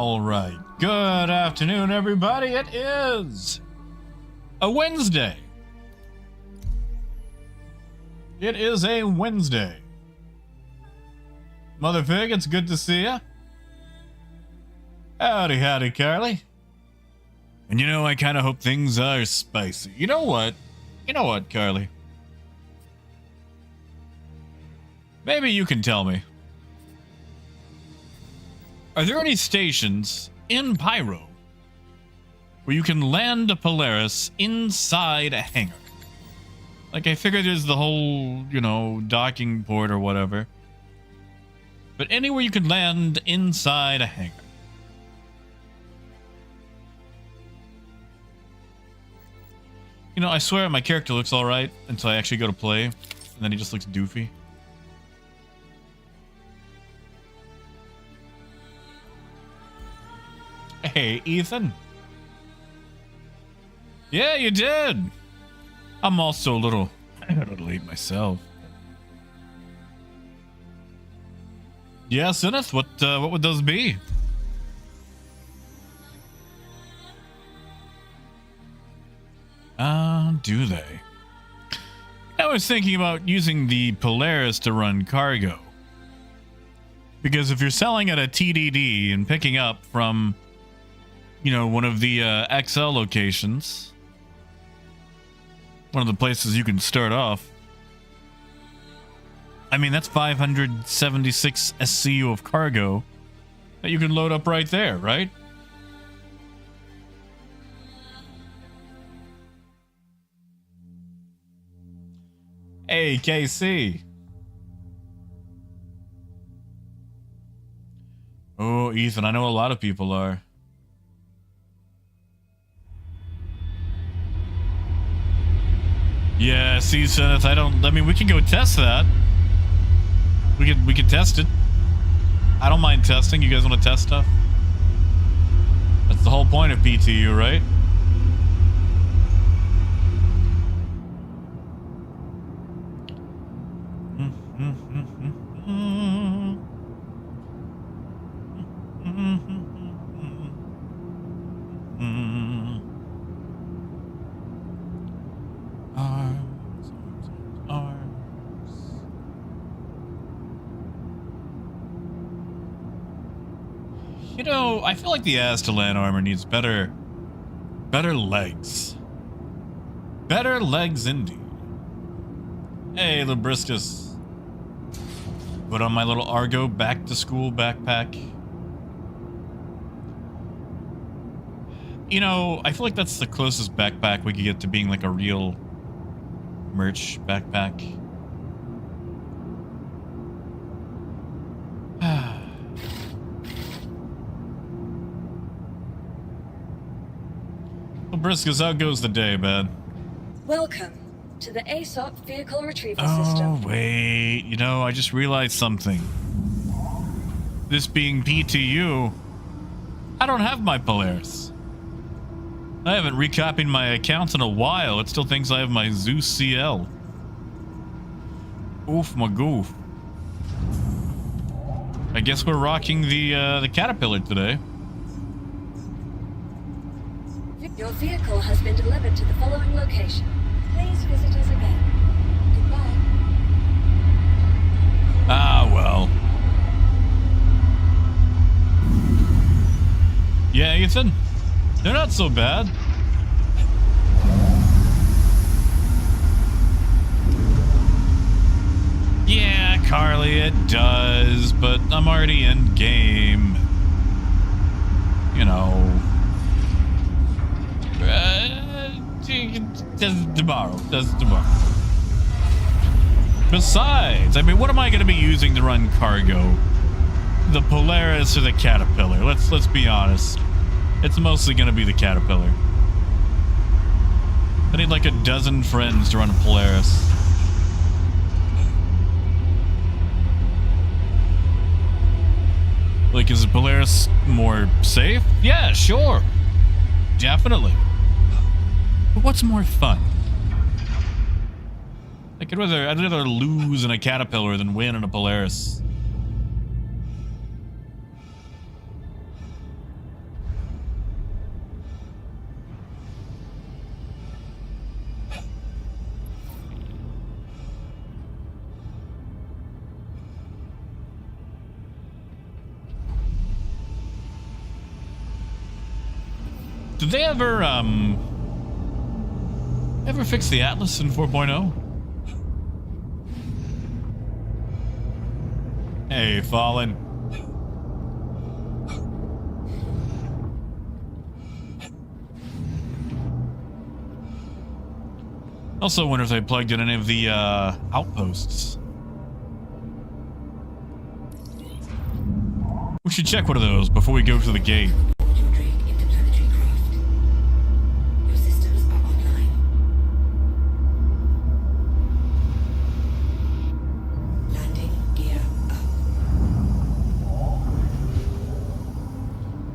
All right. Good afternoon, everybody. It is a Wednesday. It is a Wednesday. Motherfig, it's good to see ya. Howdy, howdy, Carly. And you know, I kind of hope things are spicy. You know what? Carly? Maybe you can tell me. Are there any stations in Pyro where you can land a Polaris inside a hangar? Like, I figure there's the whole, docking port or whatever. But anywhere you can land inside a hangar. I swear my character looks alright until I actually go to play, and then he just looks doofy. Hey, Ethan. Yeah, you did. I'm also a little late myself. Yeah, Sineth, what would those be? Do they? I was thinking about using the Polaris to run cargo. Because if you're selling at a TDD and picking up from, one of the XL locations, one of the places you can start off, I mean, that's 576 SCU of cargo that you can load up right there, right? Hey, KC. Oh, Ethan, I know a lot of people are. Yeah, see, Seneth, I mean, we can go test that. We could test it. I don't mind testing. You guys want to test stuff? That's the whole point of PTU, right? I feel like the Aztalan armor needs better legs. Better legs indeed. Hey, Labriscus. Put on my little Argo back to school backpack. I feel like that's the closest backpack we could get to being like a real merch backpack. Briscoes, how goes the day, man? Welcome to the ASOP vehicle retrieval system. Oh, wait. I just realized something. This being PTU, I don't have my Polaris. I haven't recopied my accounts in a while. It still thinks I have my Zeus CL. Oof, my goof. I guess we're rocking the Caterpillar today. Your vehicle has been delivered to the following location. Please visit us again. Goodbye. Ah, well. Yeah, Ethan. They're not so bad. Yeah, Carly, it does, but I'm already in game. Does tomorrow. Besides, I mean, what am I going to be using to run cargo? The Polaris or the Caterpillar? Let's be honest. It's mostly going to be the Caterpillar. I need like a dozen friends to run a Polaris. Like, is the Polaris more safe? Yeah, sure. Definitely. But what's more fun? Like, I'd rather lose in a Caterpillar than win in a Polaris. Did they ever fix the Atlas in 4.0? Hey, Fallen. Also wonder if they plugged in any of the outposts. We should check one of those before we go to the gate.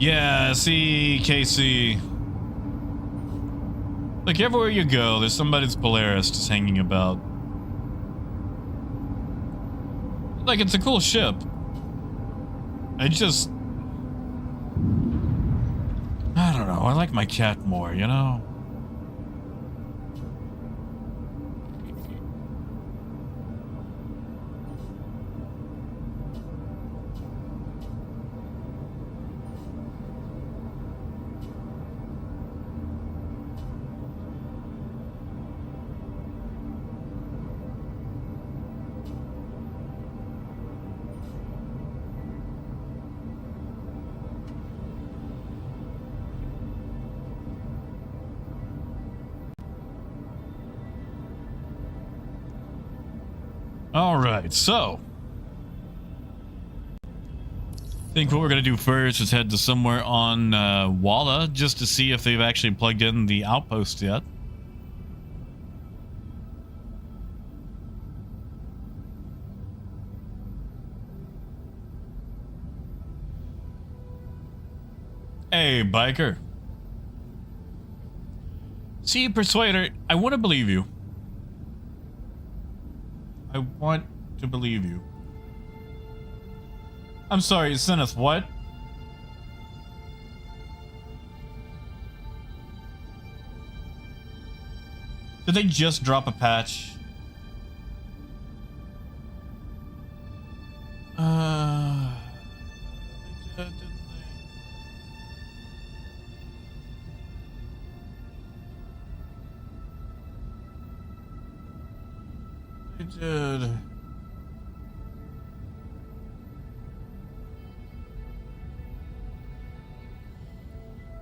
Yeah, see, Casey. Like, everywhere you go, there's somebody's Polaris just hanging about. Like, it's a cool ship. I just... I don't know, I like my cat more, you know? Alright, so I think what we're gonna do first is head to somewhere on Walla just to see if they've actually plugged in the outpost yet. Hey, biker. See, Persuader, I want to believe you. I want to believe you. I'm sorry, Zenith, what? Did they just drop a patch?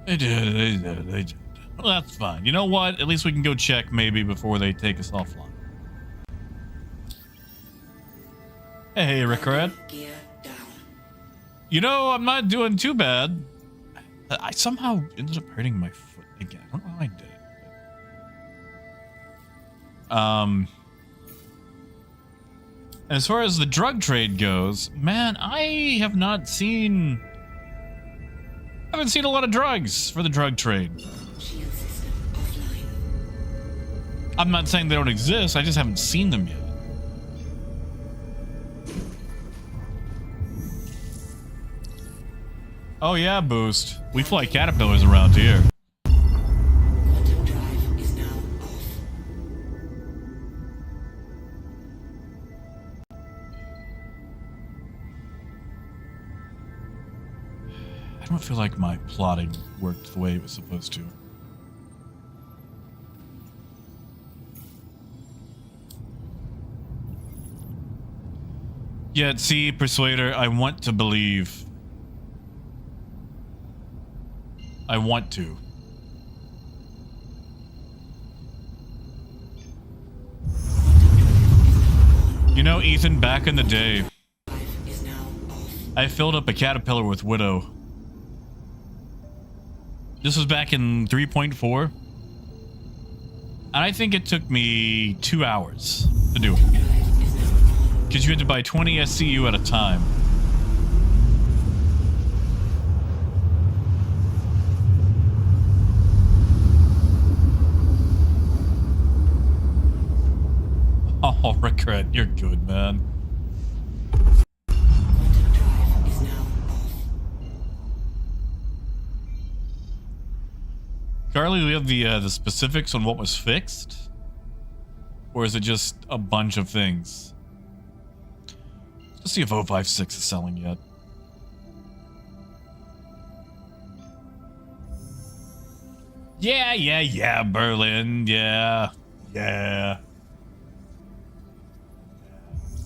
They did. They did. Well, that's fine. You know what? At least we can go check maybe before they take us offline. Hey, Referral. You know, I'm not doing too bad. I somehow ended up hurting my foot again. I don't know how I did it. As far as the drug trade goes, man, I haven't seen a lot of drugs for the drug trade. I'm not saying they don't exist, I just haven't seen them yet. Oh yeah, Boost. We fly caterpillars around here. Quantum drive is now off. I don't feel like my plotting worked the way it was supposed to. Yet, see, Persuader, I want to believe. I want to. You know, Ethan, back in the day, I filled up a caterpillar with Widow. This was back in 3.4. And I think it took me 2 hours to do it. Because you had to buy 20 SCU at a time. Oh, Regret, you're good, man. Quantum drive is now off. Carly, do we have the specifics on what was fixed? Or is it just a bunch of things? Let's see if 056 is selling yet. Yeah, Berlin. Yeah.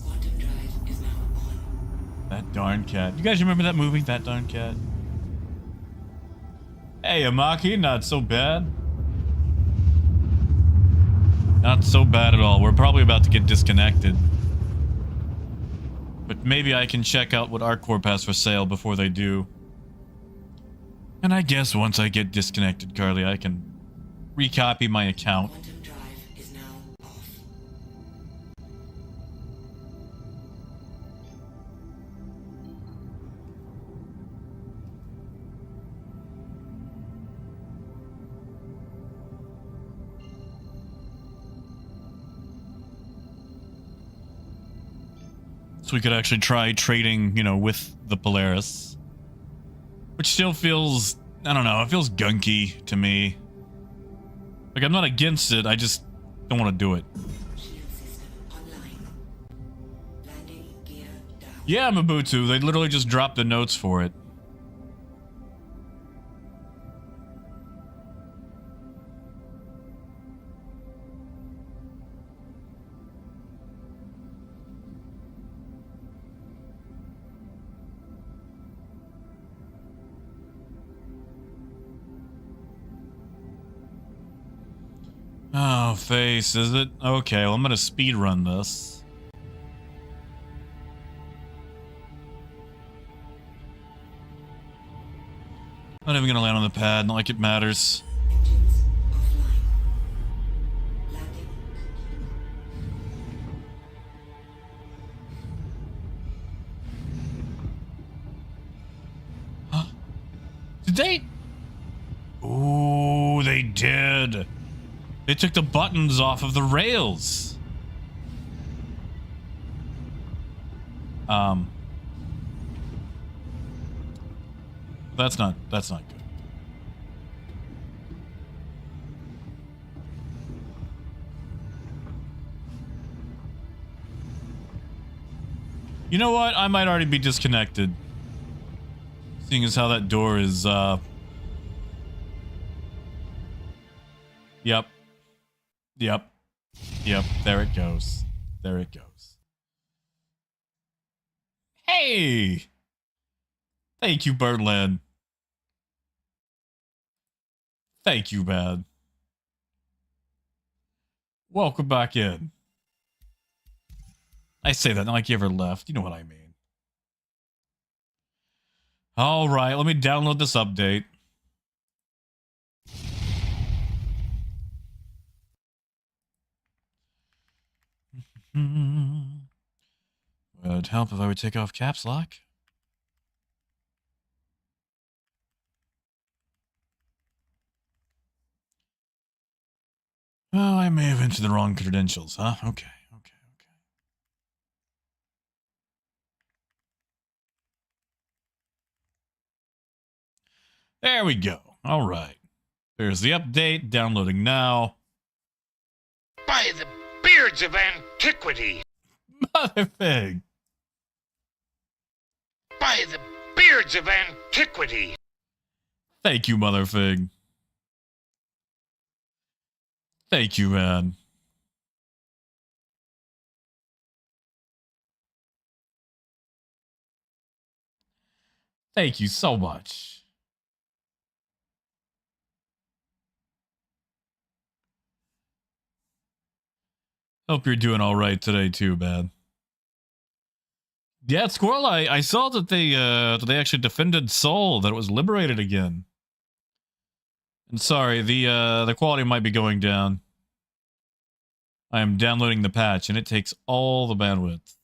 Quantum drive is now on. That darn cat. You guys remember that movie, That Darn Cat? Hey, Amaki, not so bad. Not so bad at all. We're probably about to get disconnected. But maybe I can check out what ArcCorp has for sale before they do. And I guess once I get disconnected, Carly, I can recopy my account. Quantum drive is now off. So we could actually try trading, you know, with the Polaris. Which still feels, I don't know, it feels gunky to me. Like, I'm not against it, I just don't want to do it. Shield system online. Landing gear down. Yeah, Mabutu, they literally just dropped the notes for it. Oh, face, is it? Okay, well, I'm gonna speed run this. Not even gonna land on the pad, not like it matters. Engines offline. Landing. Huh? Did they? Ooh, they did. They took the buttons off of the rails. That's not good. You know what? I might already be disconnected. Seeing as how that door is, Yep. There it goes. Hey! Thank you, Birdland. Thank you, man. Welcome back in. I say that not like you ever left. You know what I mean. Alright, let me download this update. Would it help if I would take off caps lock? Oh, I may have entered the wrong credentials, huh? Okay. There we go. All right. There's the update. Downloading now. By the beards of antiquity! Motherfig. By the beards of antiquity! Thank you, Motherfig. Thank you, man. Thank you so much. Hope you're doing all right today too, man. Yeah, Squirrel, I saw that they actually defended Seoul, that it was liberated again. And sorry, the quality might be going down. I am downloading the patch and it takes all the bandwidth.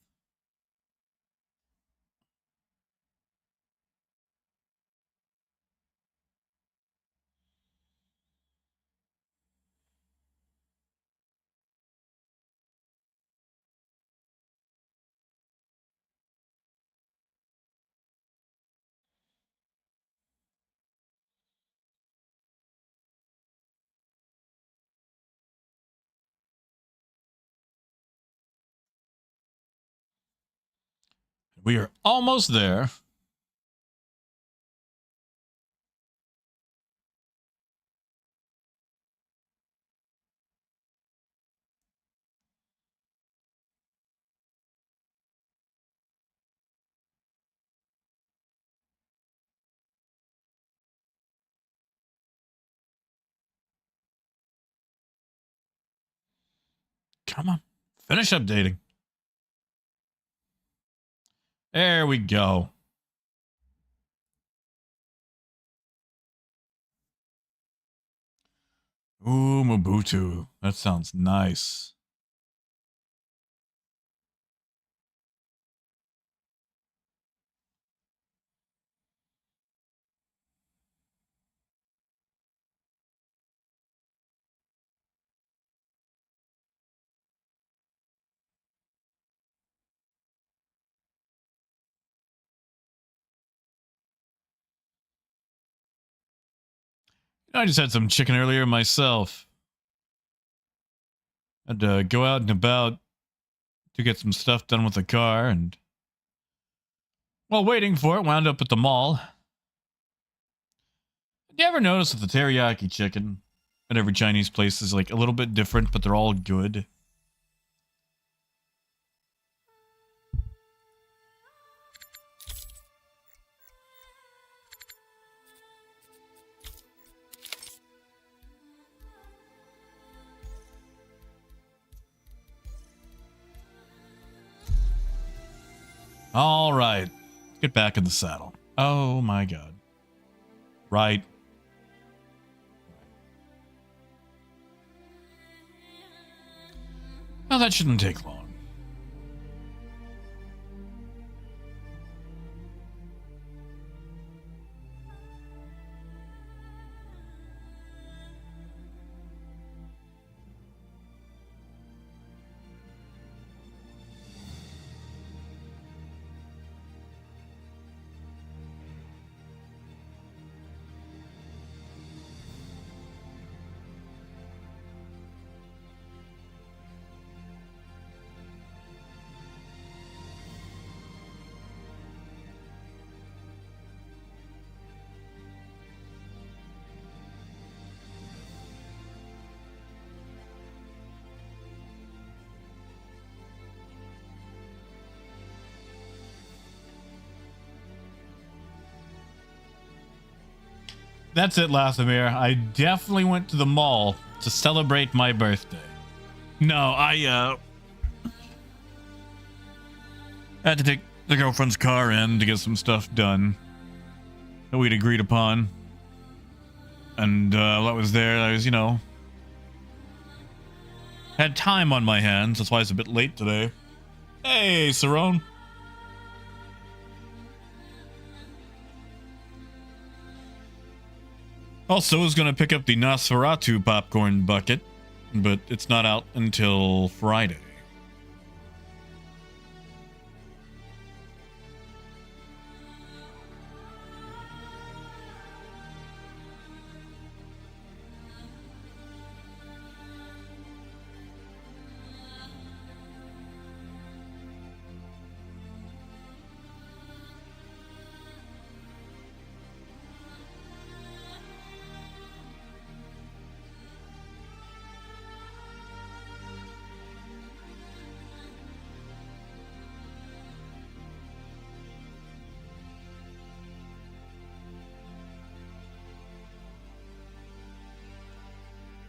We are almost there. Come on. Finish updating. There we go. Ooh, Mobutu. That sounds nice. I just had some chicken earlier myself. Had to go out and about to get some stuff done with the car, and while waiting for it, wound up at the mall. Did you ever notice that the teriyaki chicken at every Chinese place is like a little bit different, but they're all good? All right, let's get back in the saddle. Oh my god. Right. Well, that shouldn't take long. That's it, Lathamir. I definitely went to the mall to celebrate my birthday. No, I had to take the girlfriend's car in to get some stuff done that we'd agreed upon. And while I was there, I was, you know, had time on my hands. That's why it's a bit late today. Hey, Sarone. Also, was going to pick up the Nosferatu popcorn bucket, but it's not out until Friday.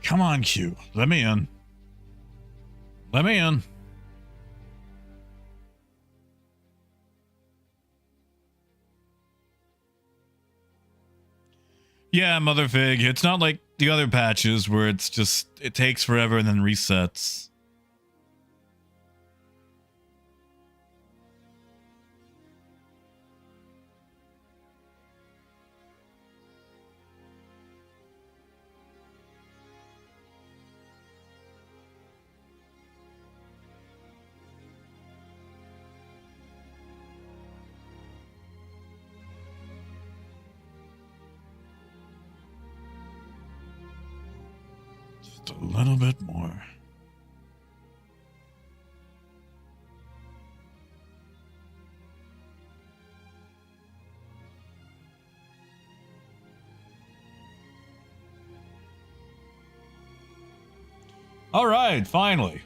Come on, Q. Let me in. Let me in. Yeah, Mother Fig. It's not like the other patches where it's just, it takes forever and then resets. A little bit more. All right, finally.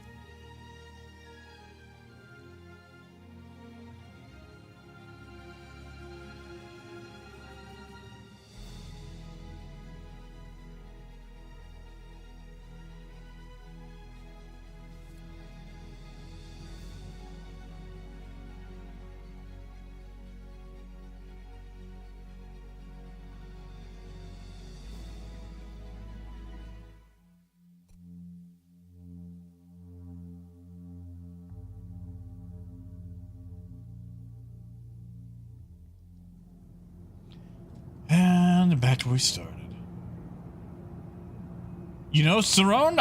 right where we started. You know, Saron,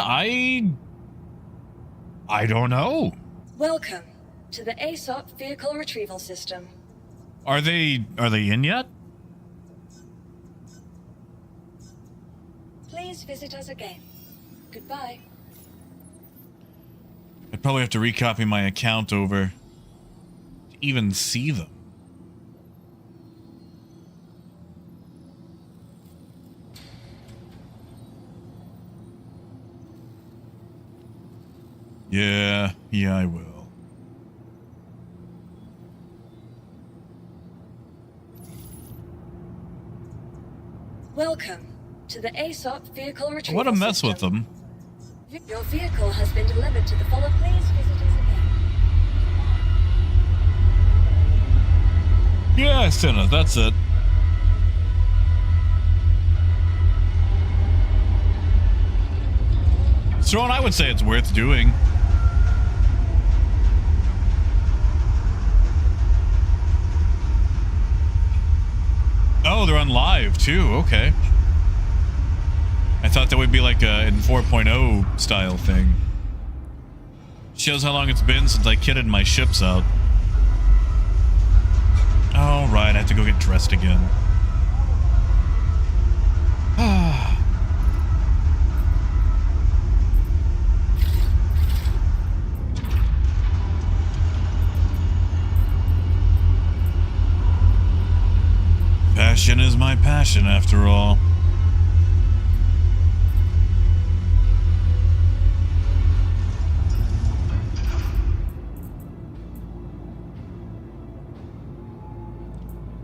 I don't know. Welcome to the ASOP Vehicle Retrieval System. Are they in yet? Please visit us again. Goodbye. I'd probably have to recopy my account over to even see them. Yeah, I will. Welcome to the ASOP Vehicle I Retrieval want to mess System. with them. Your vehicle has been delivered to the follow. Please visit us again. Yeah, Sinna, that's it. Saron, I would say it's worth doing. Oh, they're on live too. Okay. I thought that would be like a in 4.0 style thing. Shows how long it's been since I kitted my ships out. Oh, right. I have to go get dressed again. Fashion is my passion, after all.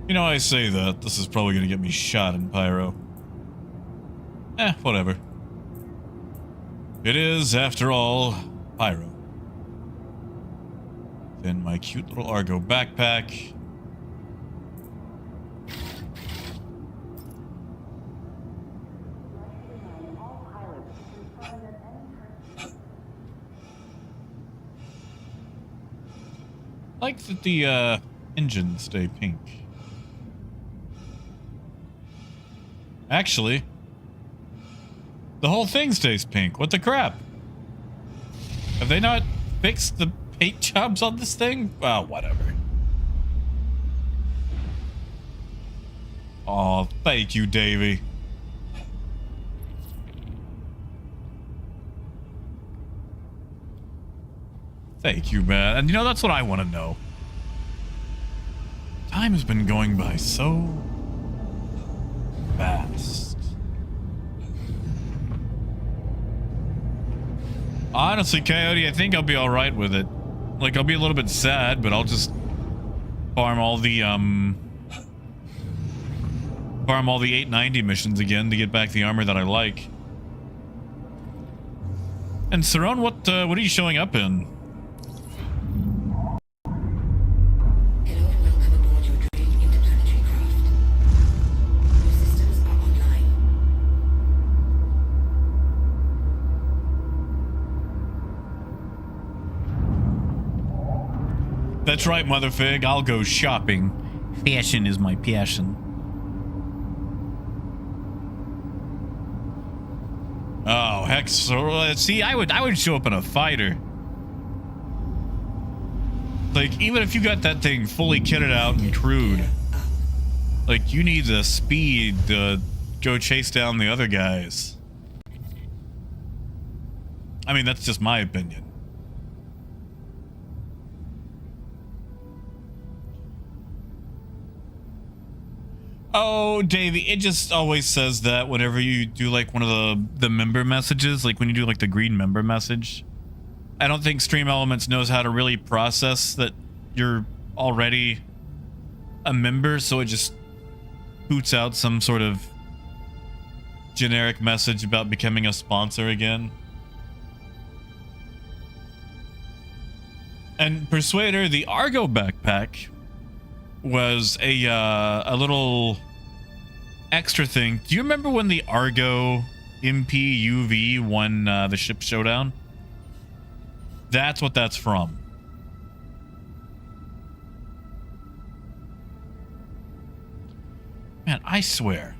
You know, I say that. This is probably going to get me shot in Pyro. Whatever. It is, after all, Pyro. Then my cute little Argo backpack. I like that the engines stay pink. Actually, the whole thing stays pink. What the crap? Have they not fixed the paint jobs on this thing? Well, whatever. Oh, thank you, Davey. Thank you, man. And you know, that's what I want to know. Time has been going by so fast. Honestly, Coyote, I think I'll be alright with it. Like, I'll be a little bit sad, but I'll just farm all the 890 missions again to get back the armor that I like. And Saron, what are you showing up in? Hello and welcome aboard your dream interplanetary craft. Your systems are online. That's right, Motherfig. I'll go shopping. Fashion is my passion. Oh, heck. So, see, I would show up in a fighter. Like, even if you got that thing fully kitted out and crewed, like, you need the speed to go chase down the other guys. I mean, that's just my opinion. Oh, Davey, it just always says that whenever you do like one of the member messages, like when you do like the green member message. I don't think Stream Elements knows how to really process that you're already a member, so it just hoots out some sort of generic message about becoming a sponsor again. And Persuader, the Argo backpack was a little extra thing. Do you remember when the Argo MP UV won the ship showdown? That's what that's from. Man, I swear.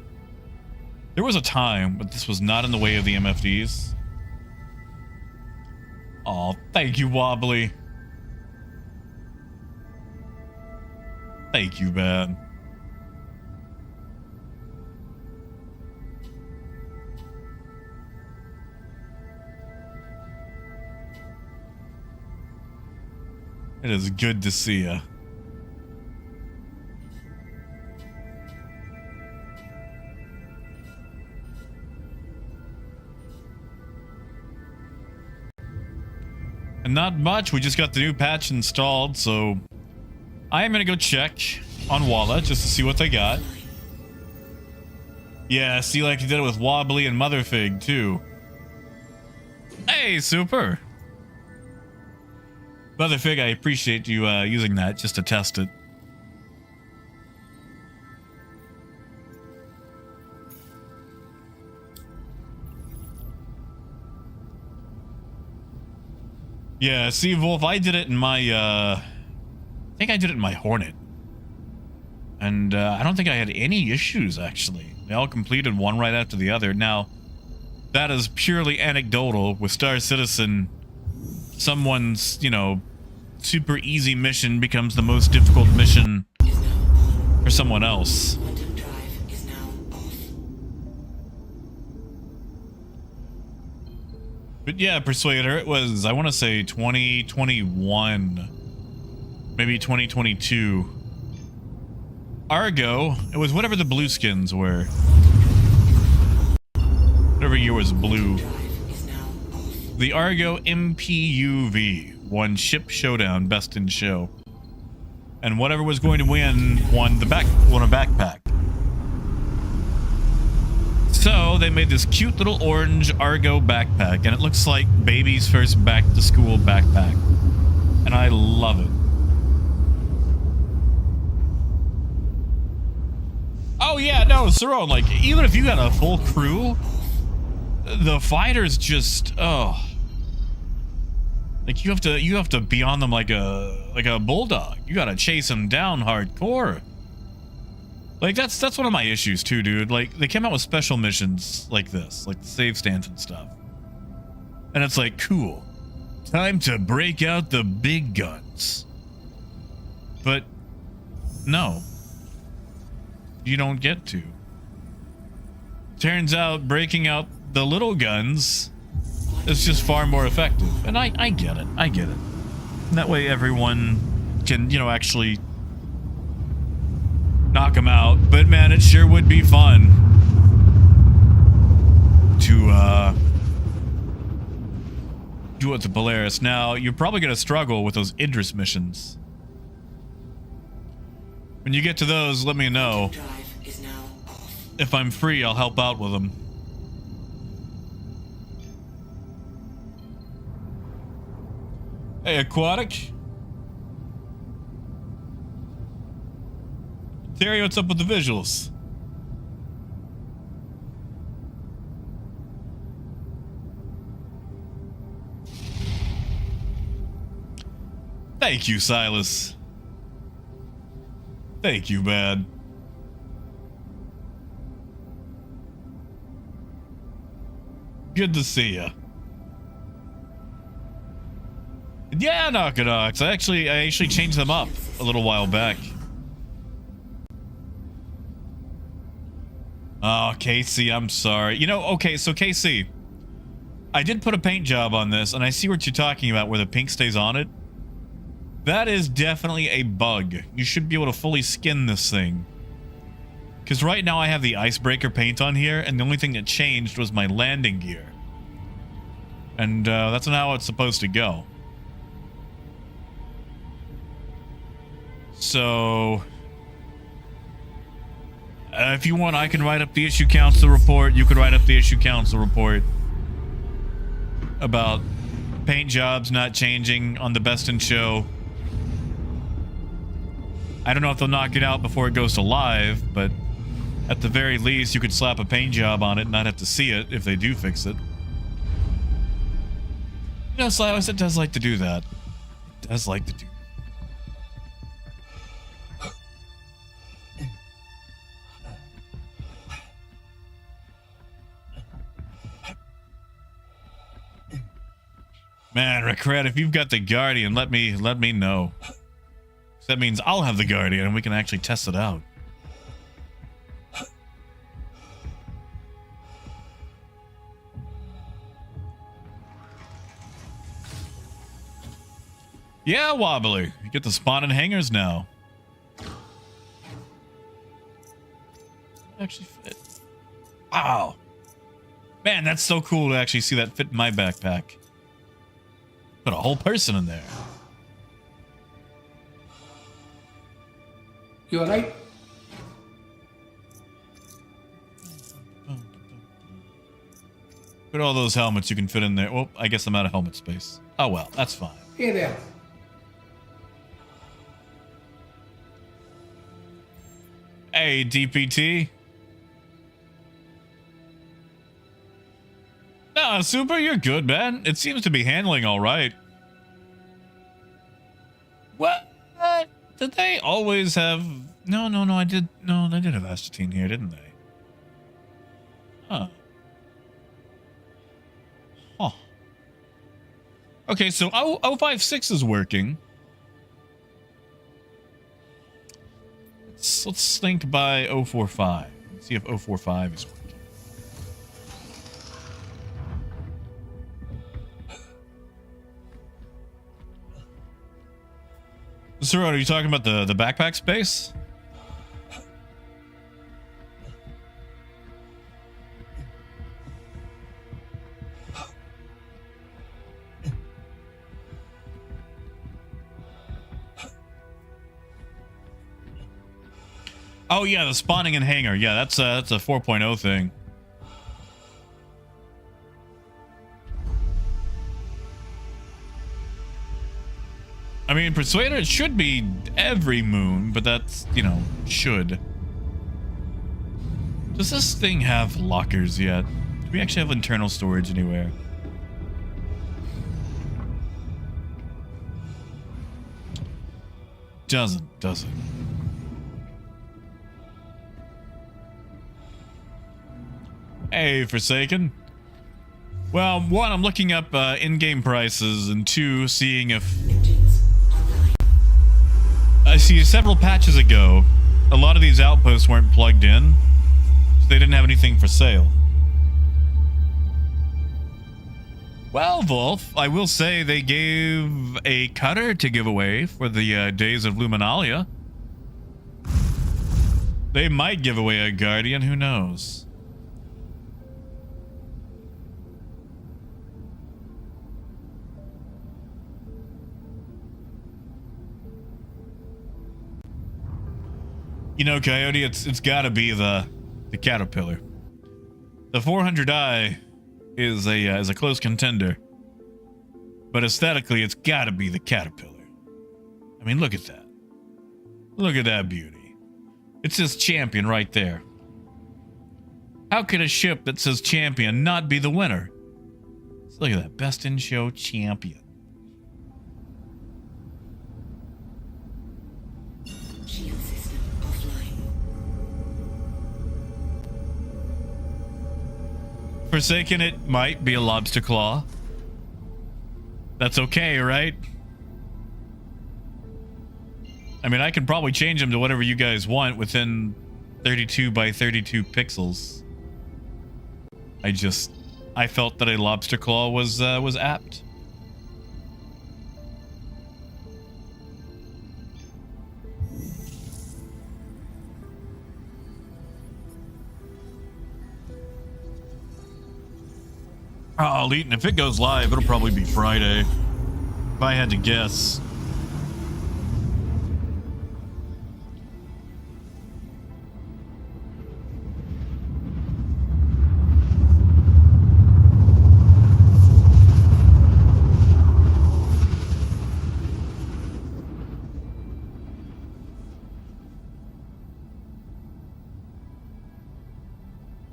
There was a time, but this was not in the way of the MFDs. Oh, thank you, Wobbly. Thank you, man. It is good to see ya. And not much, we just got the new patch installed, so I am gonna go check on Walla just to see what they got. Yeah, see, like you did it with Wobbly and Motherfig too. Hey, super! Motherfig, I appreciate you using that just to test it. Yeah, see, Wolf, I did it in my, I think I did it in my Hornet. And I don't think I had any issues, actually. They all completed one right after the other. Now, that is purely anecdotal. With Star Citizen, someone's, you know, super easy mission becomes the most difficult mission for someone else. Quantum drive is now off. But yeah, Persuader, it was, I want to say 2021, maybe 2022. Argo, it was whatever the blue skins were. Whatever year was blue. The Argo MPUV won Ship Showdown Best in Show. And whatever was going to win won a backpack. So they made this cute little orange Argo backpack, and it looks like baby's first back to school backpack. And I love it. Oh yeah, no, Cerrone, like, even if you got a full crew, the fighters just, oh. Like, you have to be on them like a bulldog. You gotta chase them down hardcore. Like, that's one of my issues too, dude. Like, they came out with special missions like this, like the save stands and stuff. And it's like, cool. Time to break out the big guns. But, no. You don't get to. Turns out breaking out the little guns is just far more effective. And I get it. I get it. And that way everyone can, you know, actually knock them out. But man, it sure would be fun to do it to Polaris. Now, you're probably going to struggle with those Idris missions. When you get to those, let me know. If I'm free, I'll help out with them. Hey, Aquatic. Terry, what's up with the visuals? Thank you, Silas. Thank you, man. Good to see ya. Yeah, Knockadox. I actually changed them up a little while back. Oh, Casey, I'm sorry. You know, okay, so Casey, I did put a paint job on this, and I see what you're talking about where the pink stays on it. That is definitely a bug. You should be able to fully skin this thing. Because right now I have the icebreaker paint on here, and the only thing that changed was my landing gear. And that's not how it's supposed to go. So, if you want, I can write up the issue council report. You could write up the issue council report about paint jobs not changing on the Best in Show. I don't know if they'll knock it out before it goes to live, but at the very least, you could slap a paint job on it and not have to see it if they do fix it. You know, Silas, it does like to do that. It does like to do that. Man, Recred, if you've got the Guardian, let me know. That means I'll have the Guardian and we can actually test it out. Yeah, Wobbly. You get to spawn in hangars now. Actually fit. Wow. Man, that's so cool to actually see that fit in my backpack. Put a whole person in there. You alright? Put all those helmets you can fit in there. Well, I guess I'm out of helmet space. Oh well, that's fine. Hey there. Hey, DPT. Nah, Super, you're good, man. It seems to be handling all right. What? Did they always have... No, I did... No, they did have Astatine here, didn't they? Huh. Huh. Okay, so 056 is working. Let's think by 045. Let's see if 045 is working. Sir, are you talking about the backpack space? Oh yeah, the spawning and hangar. Yeah, that's a 4.0 thing. I mean, Persuader, it should be every moon, but that's, you know, should. Does this thing have lockers yet? Do we actually have internal storage anywhere? Doesn't. Hey, Forsaken. Well, one, I'm looking up in-game prices, and two, seeing if... I see several patches ago, a lot of these outposts weren't plugged in, so they didn't have anything for sale. Well, Wolf, I will say they gave a cutter to give away for the days of Luminalia. They might give away a Guardian, who knows? You know, Coyote, it's got to be the Caterpillar. The 400i is a close contender, but aesthetically, it's got to be the Caterpillar. I mean, look at that. Look at that beauty. It says Champion right there. How could a ship that says Champion not be the winner? Let's look at that. Best in show Champion. Forsaken, it might be a lobster claw. That's okay, right? I mean, I can probably change them to whatever you guys want within 32 by 32 pixels. I felt that a lobster claw was apt. Oh, Leeton, if it goes live, it'll probably be Friday. If I had to guess.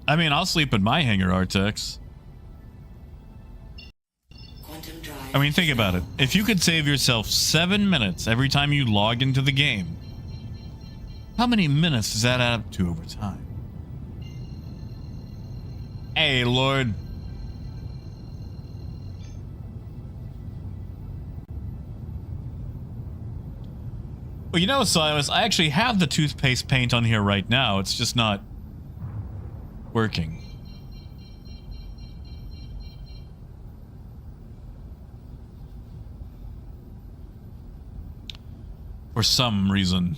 I mean, I'll sleep in my hangar, Artex. I mean, think about it. If you could save yourself 7 minutes every time you log into the game, how many minutes does that add up to over time? Hey, Lord. But you know, Silas, I actually have the toothpaste paint on here right now. It's just not working. For some reason.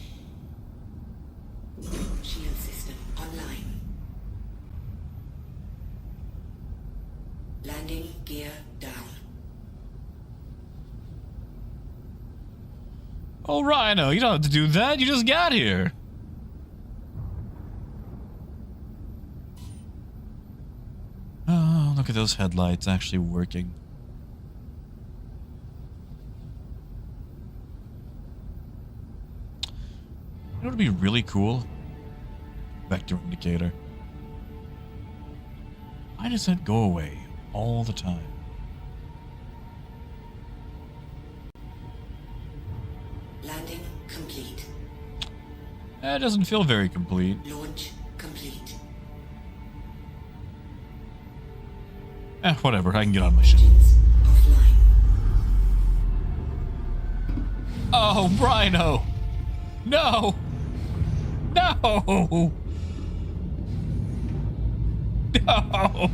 Shield system online. Landing gear down. Oh, Rhino, you don't have to do that. You just got here. Oh, look at those headlights actually working. You know what would be really cool? Vector indicator. Why does that go away all the time? Landing complete. That doesn't feel very complete. Launch complete. Whatever, I can get on my ship. Engines offline. Oh, Rhino! No! No! No!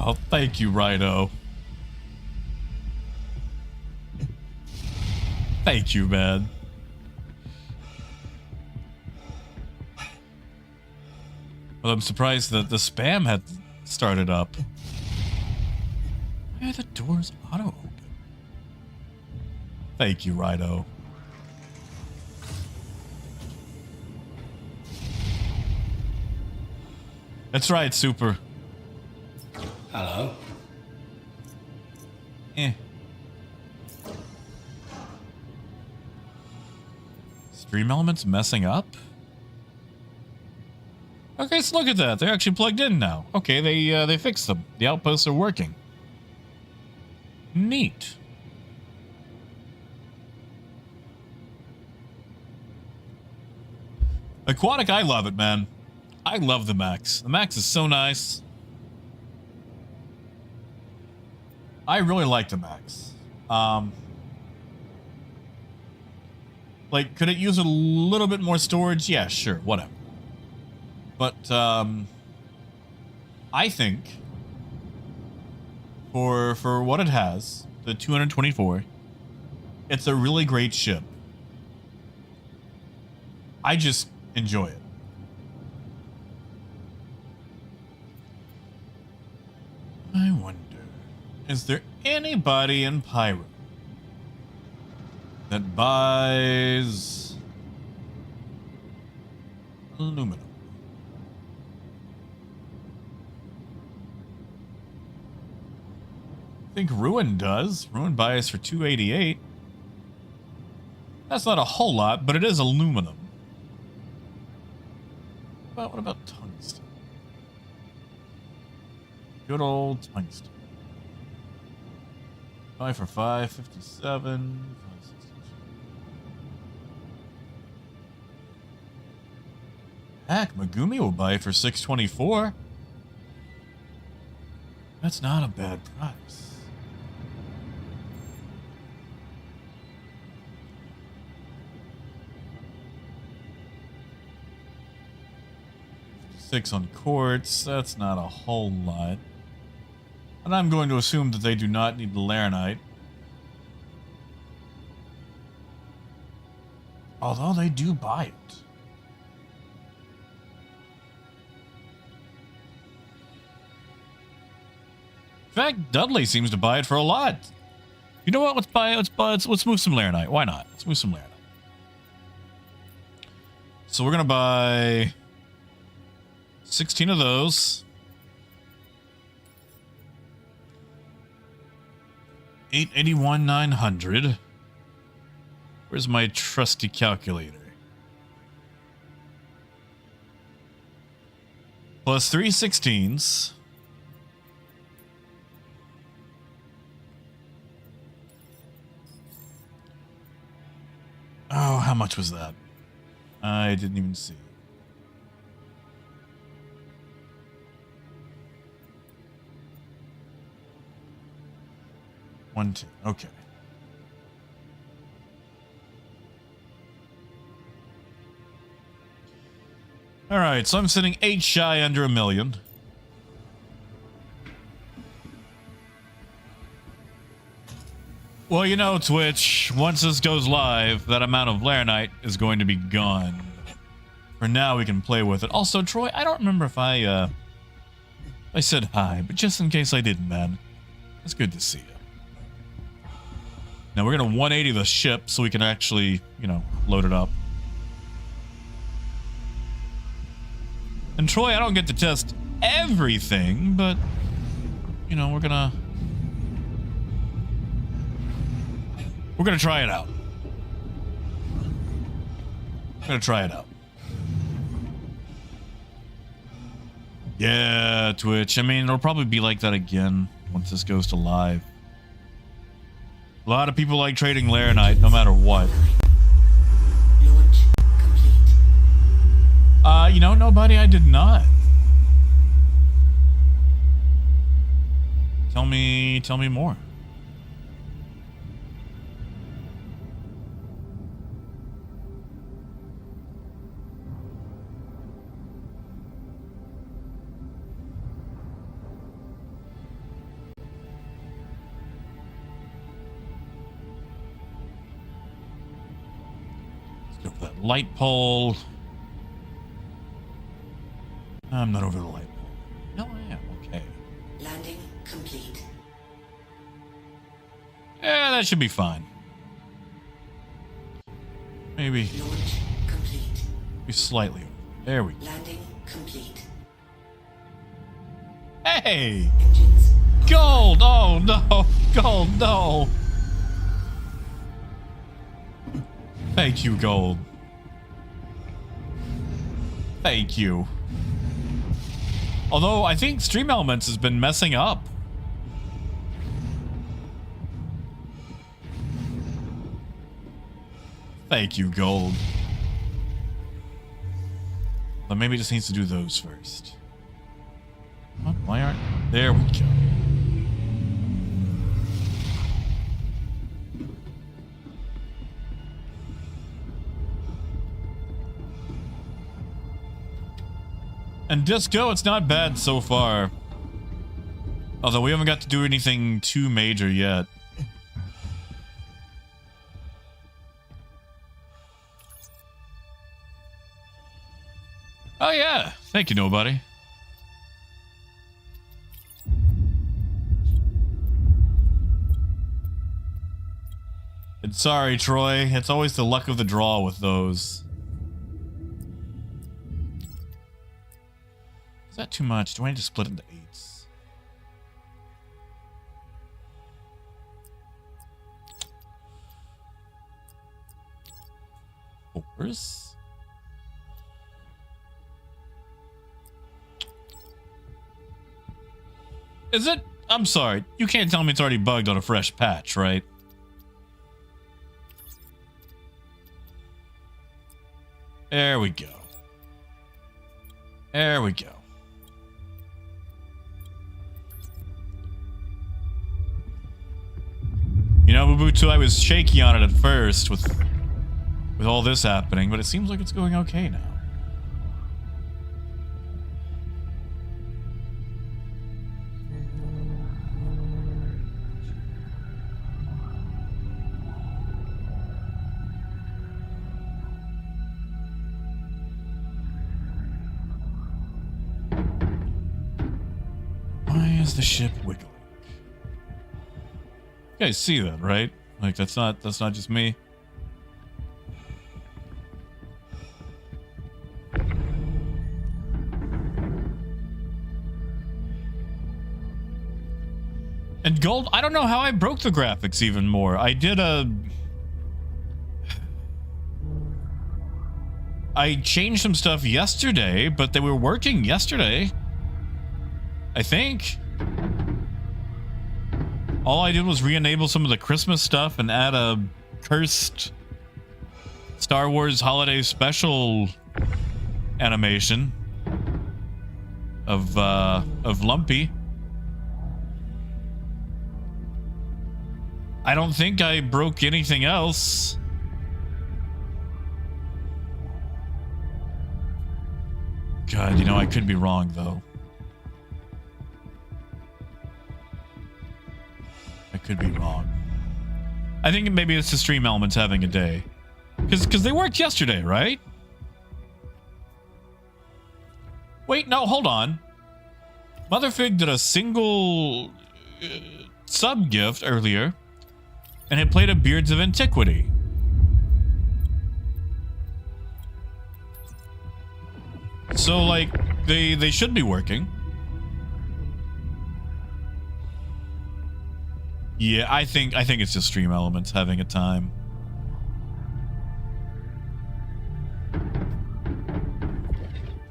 Oh, thank you, Rhino. Thank you, man. Well, I'm surprised that the spam had started up. Why are the doors auto open? Thank you, Rhino. That's right, Super. Hello. Stream elements messing up? Okay, so look at that. They're actually plugged in now. Okay, they fixed them. The outposts are working. Neat. Aquatic, I love it, man. I love the Max. The Max is so nice. I really like the Max. Like, could it use a little bit more storage? Yeah, sure, whatever. But, I think for what it has, the 224, it's a really great ship. I just enjoy it. I wonder, is there anybody in Pyro that buys aluminum? I think Ruin does. Ruin buys for $288. That's not a whole lot, but it is aluminum. What about tungsten? Good old tungsten. Buy for $557. Heck, Megumi will buy for $624. That's not a bad price. $6 on quartz. That's not a whole lot. And I'm going to assume that they do not need the Laranite. Although they do buy it. In fact, Dudley seems to buy it for a lot. You know what? Let's buy it. Let's move some Laranite. Why not? Let's move some Laranite. So we're gonna buy 16 of those. 881,900. Where's my trusty calculator? Plus 3 16s. Oh, how much was that? I didn't even see. 1, 2. Okay. All right, so I'm sitting 8 shy under 1 million. Well, you know, Twitch, once this goes live, that amount of Laranite is going to be gone. For now, we can play with it. Also, Troy, I don't remember if I said hi, but just in case I didn't, man. It's good to see you. Now, we're going to 180 the ship so we can actually, you know, load it up. And Troy, I don't get to test everything, but, you know, we're gonna try it out. We're gonna try it out. Yeah, Twitch. I mean, it'll probably be like that again once this goes to live. A lot of people like trading Laranite, no matter what. Launch complete. You know, nobody, I did not. Tell me more. Let's go for that light pole. I'm not over the light pole. No, I am. Okay. Landing complete. Yeah, that should be fine. Maybe Launch complete. be slightly over. There we go. Landing complete. Hey! Engines. Gold! Oh no! Gold, no! Thank you, Gold. Thank you. Although, I think Stream Elements has been messing up. Thank you, Gold. But maybe it just needs to do those first. What? Why aren't... There we go. And Disco, it's not bad so far. Although we haven't got to do anything too major yet. Oh yeah, thank you, nobody. And sorry, Troy, it's always the luck of the draw with those. Is that too much? Do I need to split into 8s? Fours? Is it? I'm sorry. You can't tell me it's already bugged on a fresh patch, right? There we go. There we go. You know, Ubuntu, I was shaky on it at first with all this happening, but it seems like it's going okay now. Why is the ship wiggling? You guys see that, right? Like that's not just me. And Gold, I don't know how I broke the graphics even more. I changed some stuff yesterday, but they were working yesterday. I think. All I did was re-enable some of the Christmas stuff and add a cursed Star Wars Holiday Special animation of Lumpy. I don't think I broke anything else. God, you know, I could be wrong, though. I could be wrong. I think maybe it's the stream elements having a day. Because they worked yesterday, right? Wait, no, hold on. Motherfig did a single sub gift earlier, and it played a Beards of Antiquity. So, like, they should be working. Yeah, I think it's just stream elements having a time.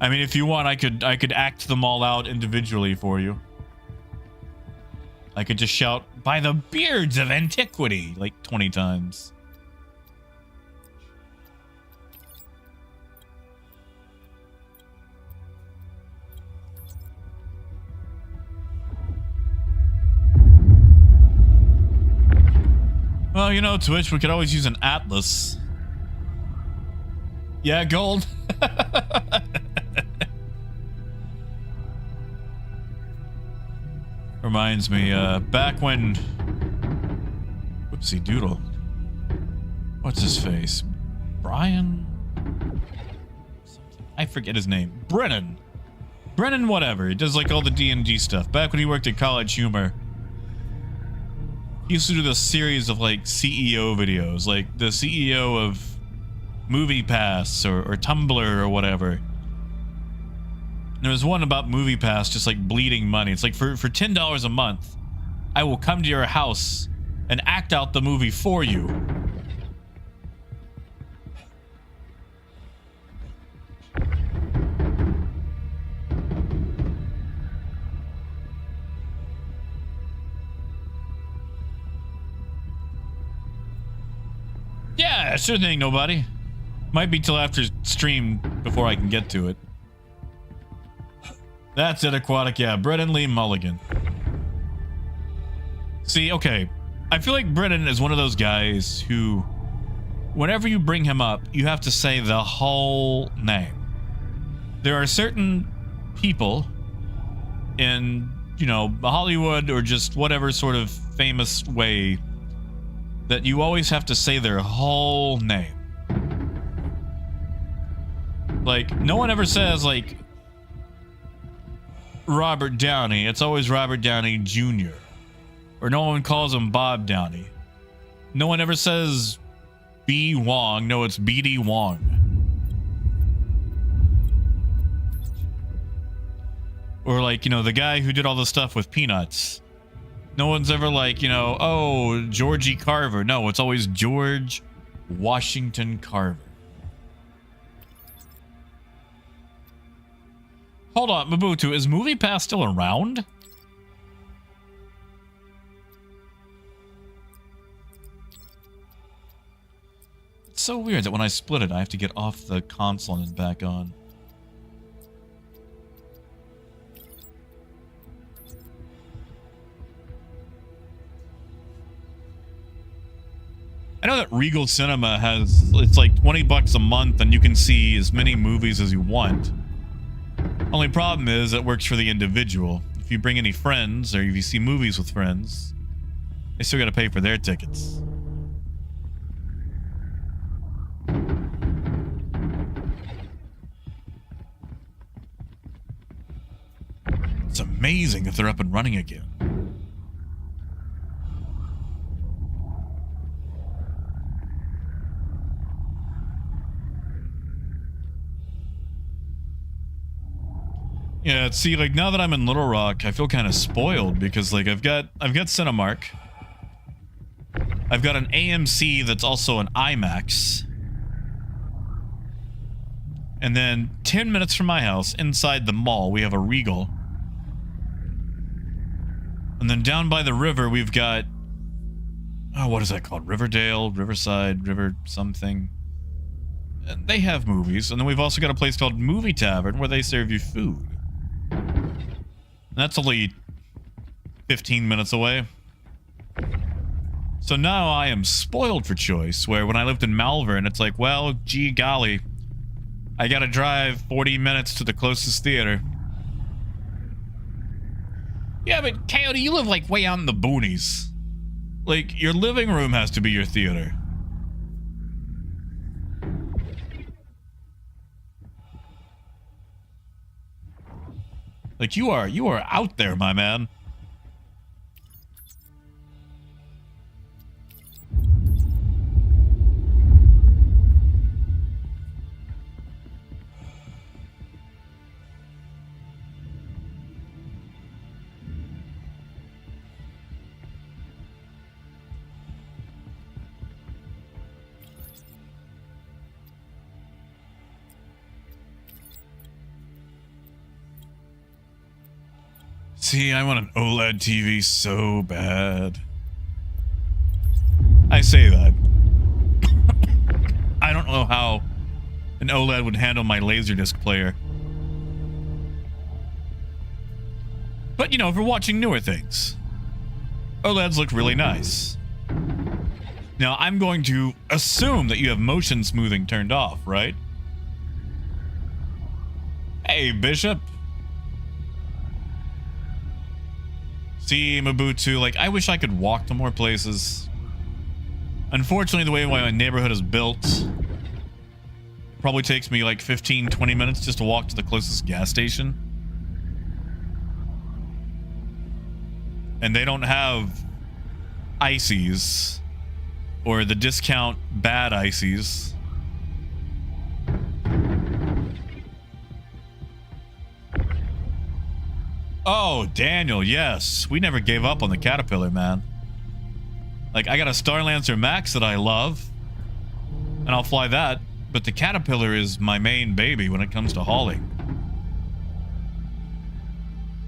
I mean, if you want, I could act them all out individually for you. I could just shout, "By the Beards of Antiquity," like 20 times. Well, you know, Twitch, we could always use an atlas. Yeah, gold. Reminds me, back when... Whoopsie doodle. What's his face? Brian? I forget his name. Brennan whatever. He does like all the D&D stuff. Back when he worked at College Humor. He used to do this series of like CEO videos. Like the CEO of MoviePass or Tumblr or whatever. There was one about MoviePass just like bleeding money. It's like for $10 a month, I will come to your house and act out the movie for you. Yeah, sure thing, nobody. Might be till after stream before I can get to it. That's it, Aquatic. Yeah, Brennan Lee Mulligan. See, okay. I feel like Brennan is one of those guys who, whenever you bring him up, you have to say the whole name. There are certain people in, you know, Hollywood or just whatever sort of famous way that you always have to say their whole name. Like, no one ever says, like, Robert Downey. It's always Robert Downey Jr. Or no one calls him Bob Downey. No one ever says B. Wong. No, it's B.D. Wong. Or like, you know, the guy who did all the stuff with Peanuts. No one's ever like, you know, oh, Georgie Carver. No, it's always George Washington Carver. Hold on, Mabutu, is MoviePass still around? It's so weird that when I split it, I have to get off the console and back on. I know that Regal Cinema has, it's like $20 a month and you can see as many movies as you want. Only problem is it works for the individual. If you bring any friends or if you see movies with friends, they still got to pay for their tickets. It's amazing if they're up and running again. Yeah, see, like, now that I'm in Little Rock, I feel kind of spoiled because, like, I've got Cinemark. I've got an AMC that's also an IMAX. And then 10 minutes from my house, inside the mall, we have a Regal. And then down by the river, we've got... Oh, what is that called? Riverdale, Riverside, River something. And they have movies. And then we've also got a place called Movie Tavern where they serve you food. That's only 15 minutes away. So now I am spoiled for choice, where when I lived in Malvern, it's like, well, gee golly, I gotta drive 40 minutes to the closest theater. Yeah, but Coyote, you live like way out in the boonies. Like, your living room has to be your theater. Like, you are out there, my man. See, I want an OLED TV so bad. I say that. I don't know how an OLED would handle my Laserdisc player. But, you know, if we're watching newer things, OLEDs look really nice. Now, I'm going to assume that you have motion smoothing turned off, right? Hey, Bishop. See, Mabutu, like, I wish I could walk to more places. Unfortunately, the way my neighborhood is built, it probably takes me like 15, 20 minutes just to walk to the closest gas station. And they don't have ices or the discount bad ices. Oh, Daniel, yes. We never gave up on the Caterpillar, man. Like, I got a Starlancer Max that I love, and I'll fly that, but the Caterpillar is my main baby when it comes to hauling.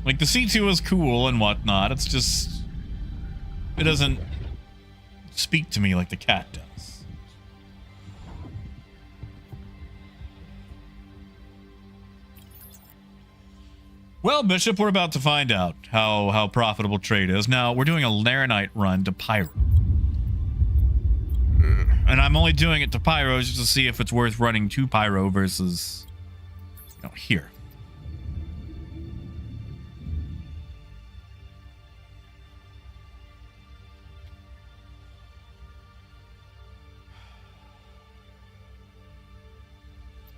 Like, the C2 is cool and whatnot, it's just... it doesn't speak to me like the Cat does. Well, Bishop, we're about to find out how profitable trade is. Now, we're doing a Laranite run to Pyro. And I'm only doing it to Pyro just to see if it's worth running to Pyro versus, you know, here.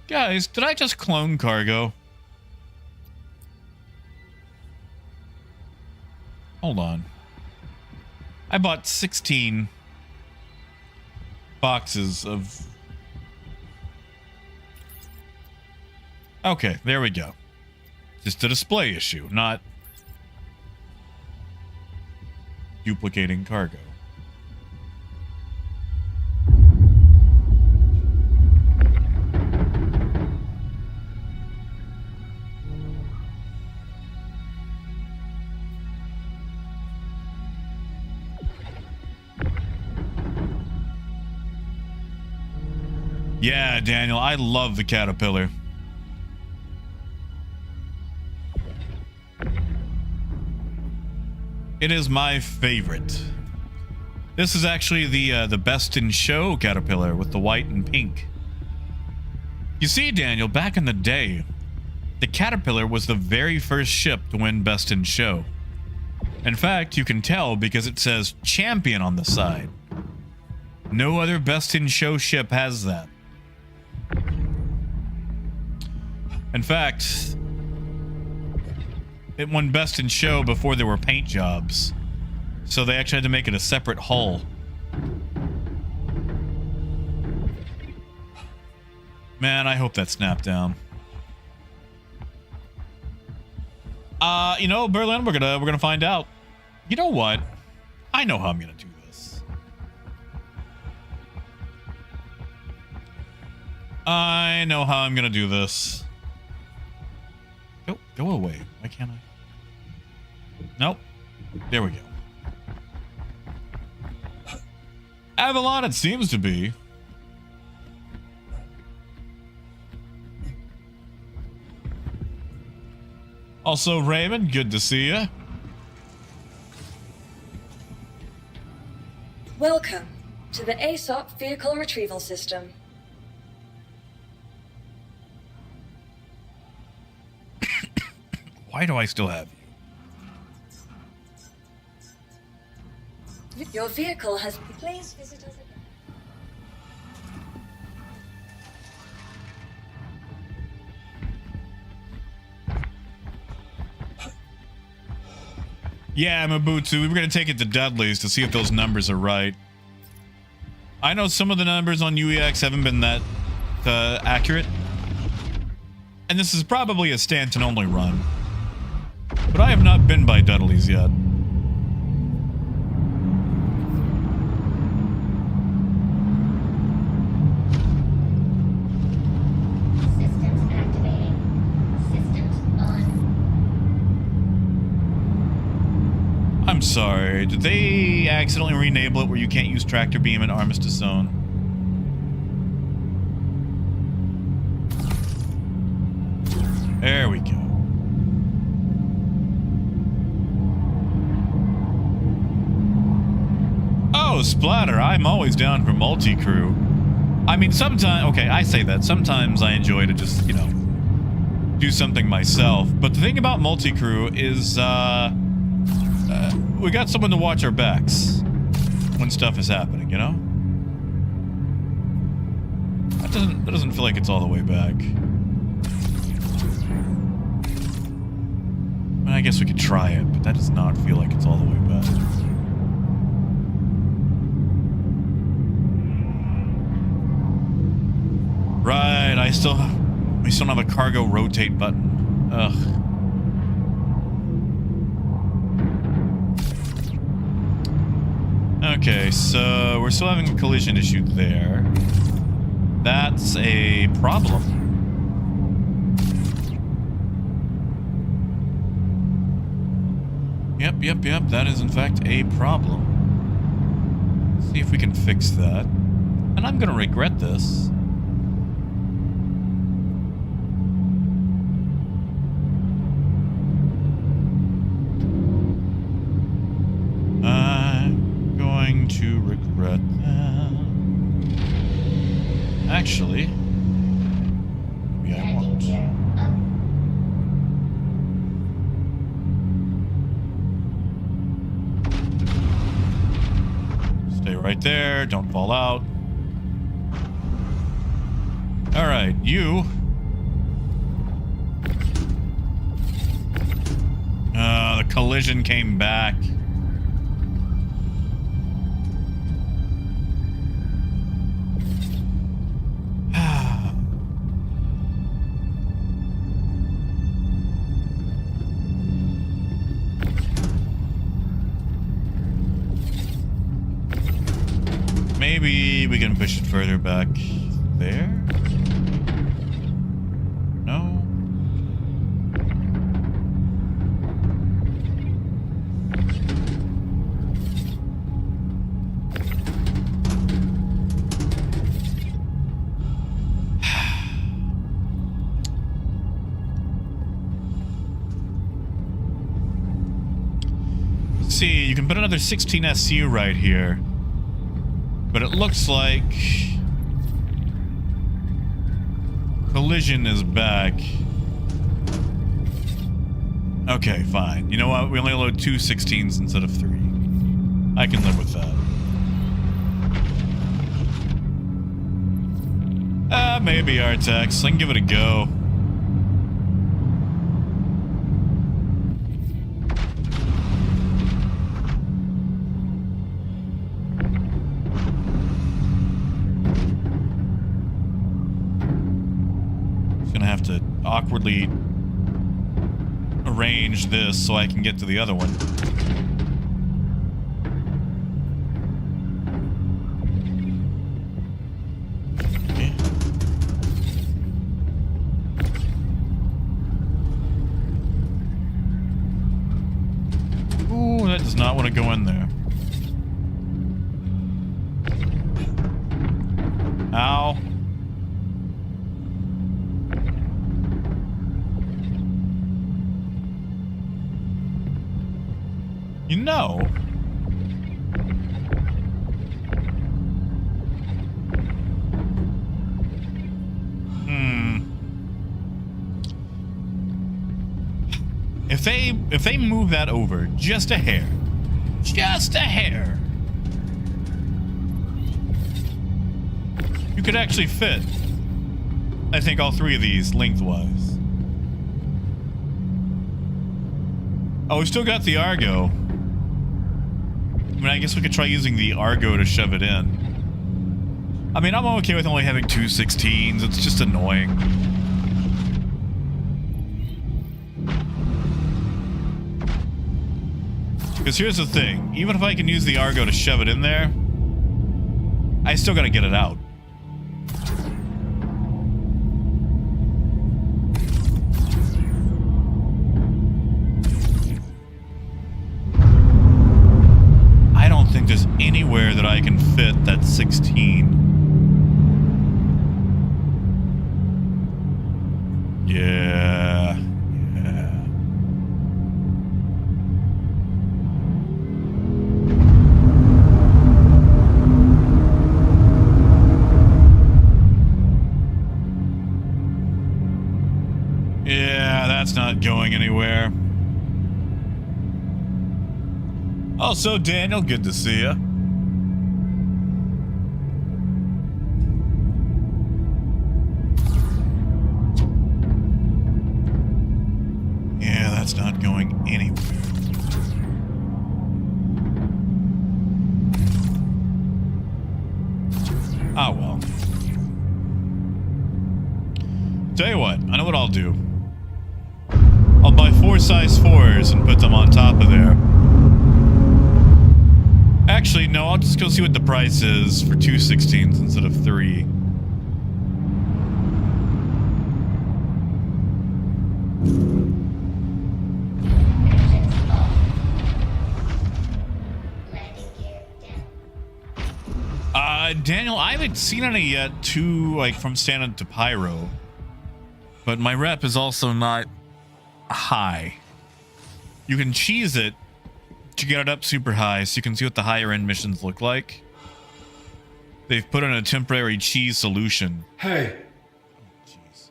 Guys, did I just clone cargo? Hold on. I bought 16 boxes of... Okay, there we go. Just a display issue, not duplicating cargo. Yeah, Daniel, I love the Caterpillar. It is my favorite. This is actually the best in show Caterpillar with the white and pink. You see, Daniel, back in the day, the Caterpillar was the very first ship to win best in show. In fact, you can tell because it says champion on the side. No other best in show ship has that. In fact, it won best in show before there were paint jobs, so they actually had to make it a separate hull. Man, I hope that snapped down. You know, Berlin, we're gonna find out. You know what? I know how I'm gonna do this. I know how I'm gonna do this. Go away. Why can't I? Nope. There we go. Avalon, it seems to be. Also, Raymond, good to see you. Welcome to the ASOP Vehicle Retrieval System. Why do I still have you? Your vehicle has... Please visit us again. Yeah, Mabutsu, we were going to take it to Dudley's to see if those numbers are right. I know some of the numbers on UEX haven't been that accurate. And this is probably a Stanton-only run. But I have not been by Dudley's yet. Systems activating. Systems on. I'm sorry, did they accidentally re-enable it where you can't use Tractor Beam in Armistice Zone? There we go. Oh, Splatter, I'm always down for multi-crew. I mean, sometimes, okay, I say that. Sometimes I enjoy to just, you know, do something myself. But the thing about multi-crew is, we got someone to watch our backs when stuff is happening, you know? That doesn't feel like it's all the way back. I mean, I guess we could try it, but that does not feel like it's all the way back. Right, we still don't have a cargo rotate button. Ugh. Okay, so we're still having a collision issue there. That's a problem. Yep, that is in fact a problem. Let's see if we can fix that. And I'm gonna regret this. I'm going to regret that. Actually, maybe I won't. Stay right there. Don't fall out. All right, you. The collision came back. Maybe we can push it further back there? No? Let's see, you can put another 16 SU right here. But it looks like collision is back. Okay, fine. You know what? We only load 2 16s instead of 3. I can live with that. Maybe Artex. I can give it a go. Have to awkwardly arrange this so I can get to the other one. Okay. Ooh, that does not want to go in there. Ow. You know, they move that over just a hair, you could actually fit, I think, all three of these lengthwise. Oh, we still got the Argo. I mean, I guess we could try using the Argo to shove it in. I mean, I'm okay with only having two 16s. It's just annoying. Because here's the thing. Even if I can use the Argo to shove it in there, I still gotta get it out. I don't think there's anywhere that I can fit that 16. Yeah. Yeah, that's not going anywhere. Also, Daniel, good to see you. Yeah, that's not going anywhere. Ah, well. Tell you what, I know what I'll do. I'll buy 4 size 4s and put them on top of there. Actually, no, I'll just go see what the price is for 2 16s instead of 3. Daniel, I haven't seen any yet from standard to Pyro. But my rep is also not high. You can cheese it to get it up super high so you can see what the higher end missions look like. They've put in a temporary cheese solution. Hey. Oh, jeez.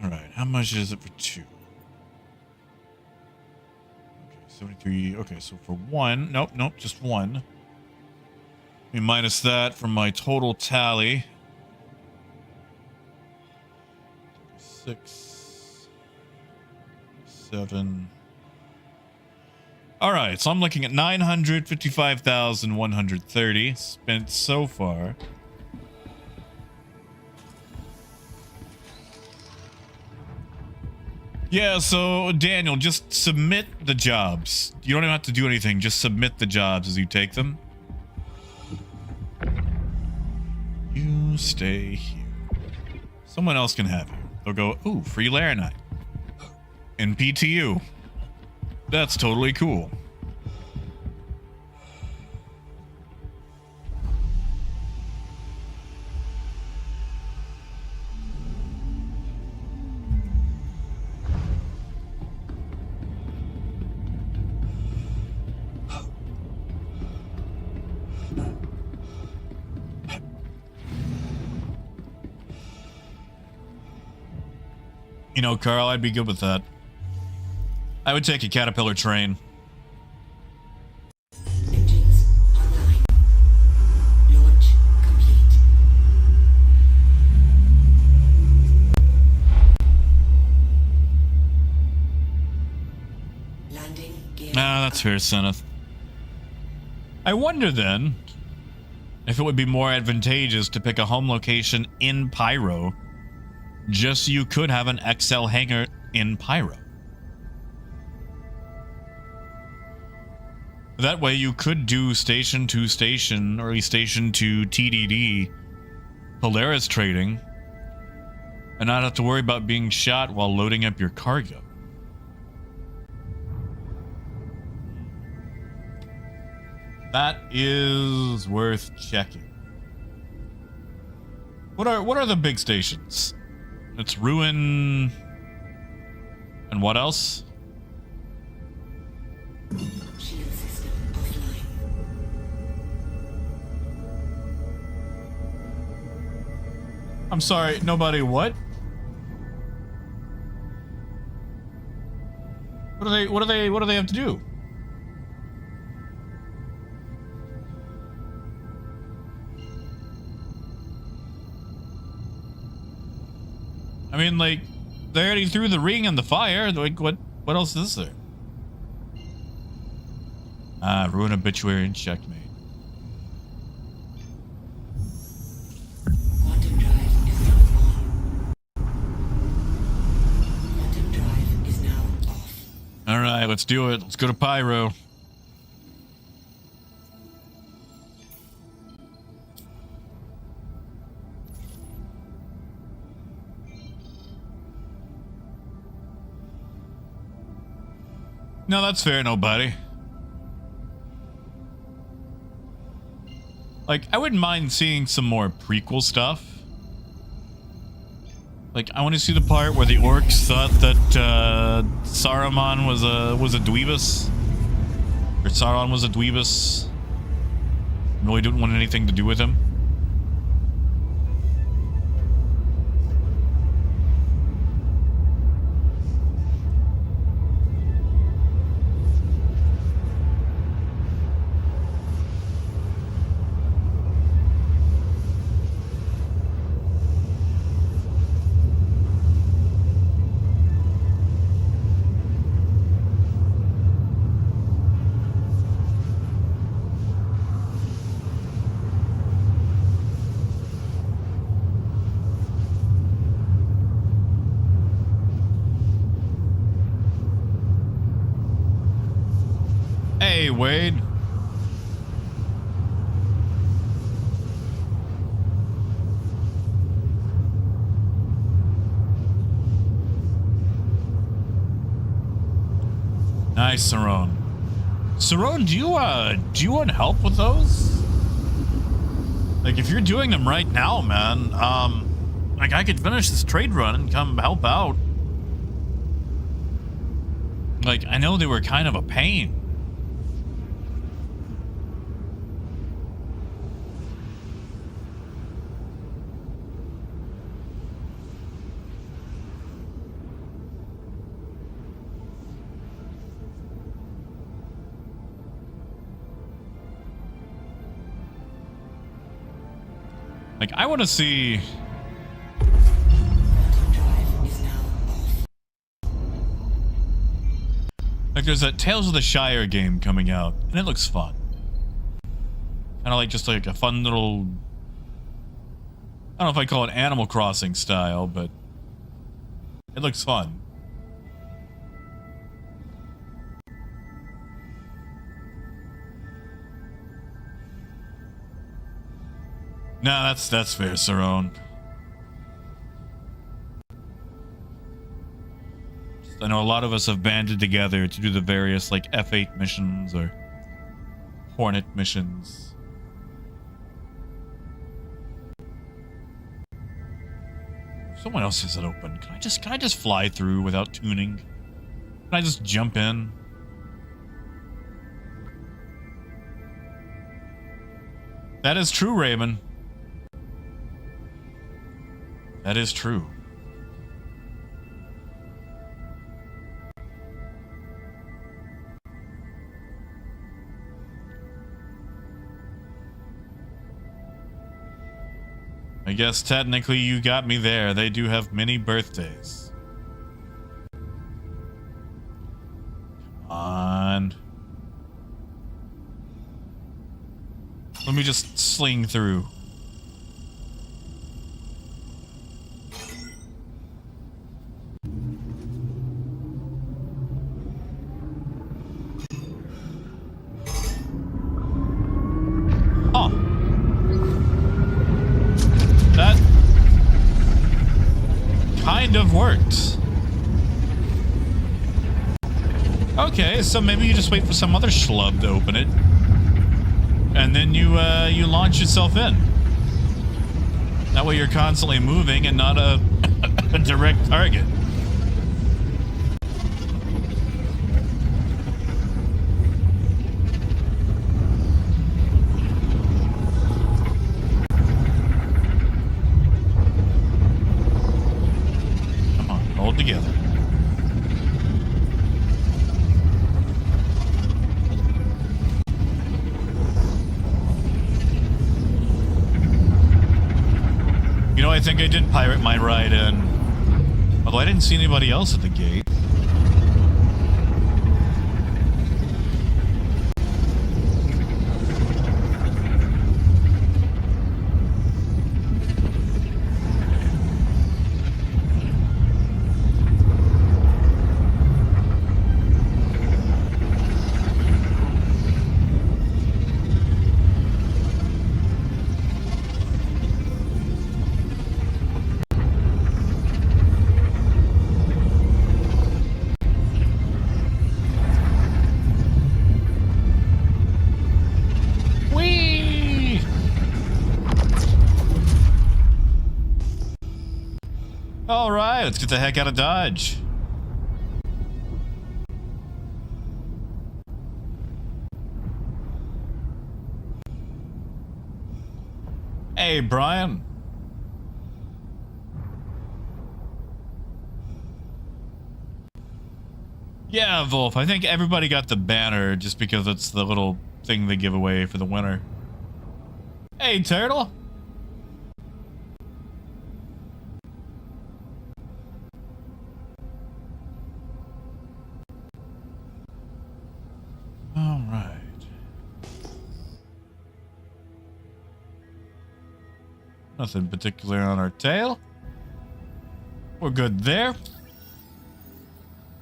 Alright, how much is it for 2? Okay, 73. Okay, so for 1. Nope, just 1. We minus that from my total tally. 6, 7. All right, so I'm looking at 955,130 spent so far. Yeah, so Daniel, just submit the jobs. You don't even have to do anything. Just submit the jobs as you take them. You stay here. Someone else can have you. They'll go, ooh, free Laranite. And PTU. That's totally cool. You know, Carl, I'd be good with that. I would take a Caterpillar train. Engines online. Launch complete. Landing gear. Ah, that's fair, Seneth. I wonder then if it would be more advantageous to pick a home location in Pyro, just so you could have an XL hangar in Pyro. That way you could do station to station, or at least station to TDD Polaris trading, and not have to worry about being shot while loading up your cargo. That is worth checking. What are the big stations? It's Ruin, and what else? Shield system offline. I'm sorry, nobody what? What do they have to do? I mean, like, they already threw the ring and the fire. Like, what else is there? Ah, ruin obituary and checkmate. Quantum drive is now on. Quantum drive is now off. All right, let's do it. Let's go to Pyro. No, that's fair, nobody. Like, I wouldn't mind seeing some more prequel stuff. Like, I want to see the part where the orcs thought that Saruman was a dweebus, or Sauron was a dweebus. Really didn't want anything to do with him. Hey, Wade. Nice, Saron. Saron, do you want help with those? Like, if you're doing them right now, man, like, I could finish this trade run and come help out. Like, I know they were kind of a pain. Like, I want to see... Quantum drive is now off. Like, there's that Tales of the Shire game coming out, and it looks fun. Kind of like, just like a fun little... I don't know if I call it Animal Crossing style, but... it looks fun. No, that's fair, Saron. I know a lot of us have banded together to do the various, like, F8 missions or Hornet missions. If someone else has it open, can I just fly through without tuning? Can I just jump in? That is true, Raymond. That is true. I guess technically you got me there. They do have many birthdays. Come on. Let me just sling through. Huh. That kind of worked. Okay, so maybe you just wait for some other schlub to open it. And then you launch yourself in. That way you're constantly moving and not a direct target. Hold together. You know, I think I did pirate my ride in. Although I didn't see anybody else at the gate. Alright, let's get the heck out of Dodge. Hey, Brian. Yeah, Wolf, I think everybody got the banner just because it's the little thing they give away for the winner. Hey, Turtle. All right. Nothing particular on our tail. We're good there.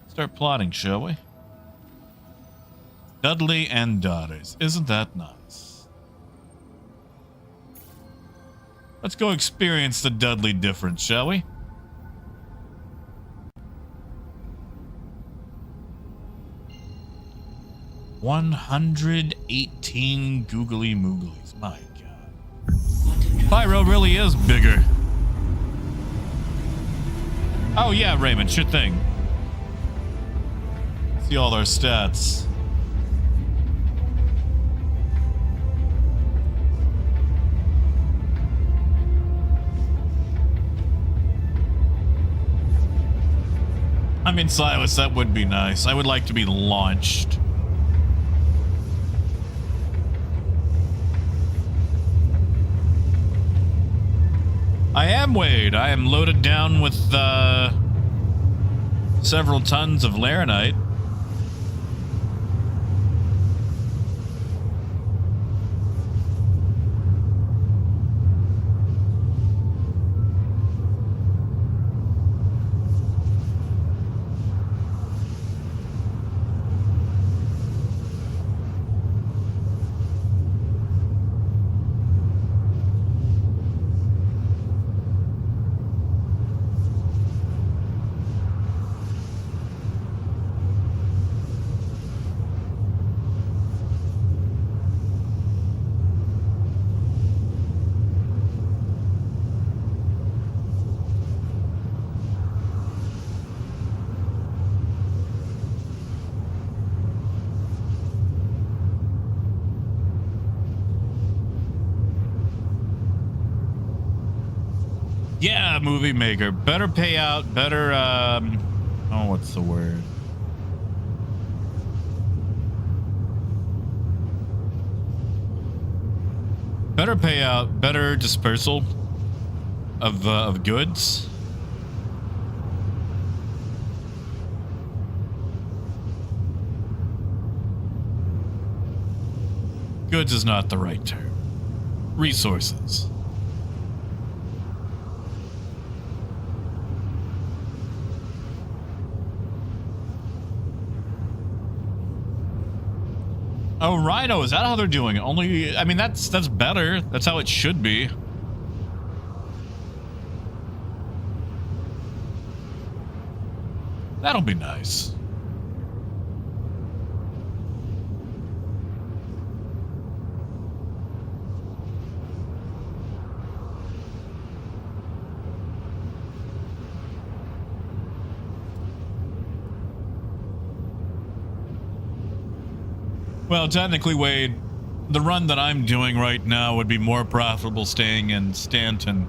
Start plotting, shall we? Dudley and daughters. Isn't that nice? Let's go experience the Dudley difference, shall we? $118 googly mooglies. My God. Pyro really is bigger. Oh yeah, Raymond, sure thing. See all our stats. I mean, Silas, that would be nice. I would like to be launched. I am Wade. I am loaded down with several tons of laranite. Yeah, movie maker. Better payout, better, oh, what's the word? Better payout, better dispersal of goods. Goods is not the right term. Resources. Oh, Rhino, is that how they're doing it? Only, I mean, that's better. That's how it should be. That'll be nice. Well, technically, Wade, the run that I'm doing right now would be more profitable staying in Stanton.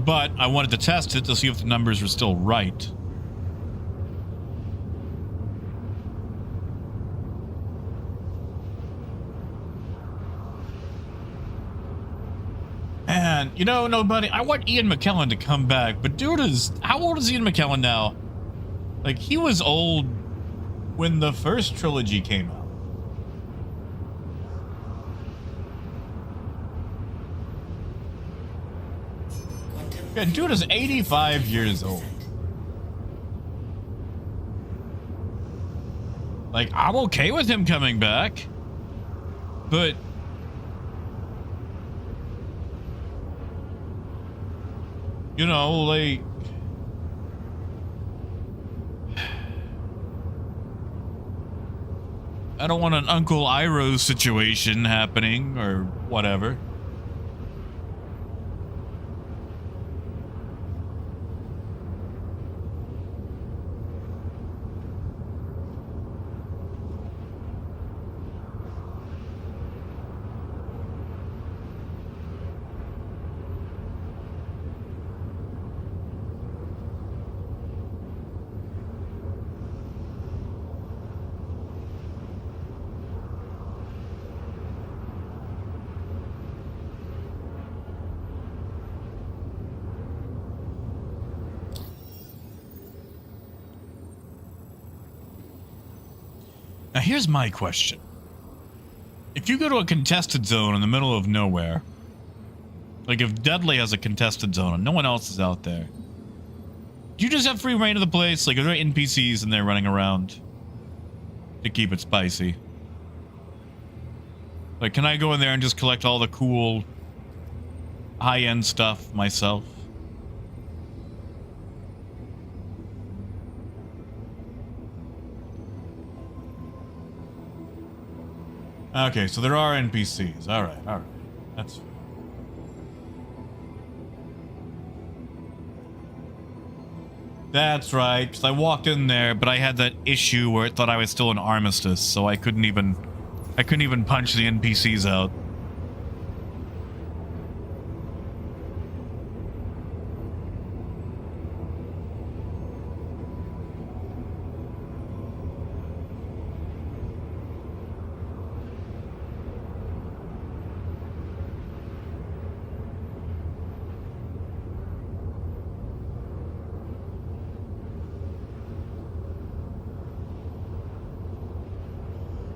but I wanted to test it to see if the numbers were still right. And, you know, nobody, I want Ian McKellen to come back, but dude is, how old is Ian McKellen now? Like, he was old when the first trilogy came out. Yeah, dude is 85 years old. Like, I'm okay with him coming back, but you know, like, I don't want an Uncle Iroh situation happening or whatever. Now, here's my question. If you go to a contested zone in the middle of nowhere, like if Deadly has a contested zone and no one else is out there, do you just have free reign of the place? Like, are there NPCs in there running around to keep it spicy? Like, can I go in there and just collect all the cool high-end stuff myself? Okay, so there are NPCs. All right. That's fine. That's right, because I walked in there, but I had that issue where it thought I was still in Armistice, so I couldn't even punch the NPCs out.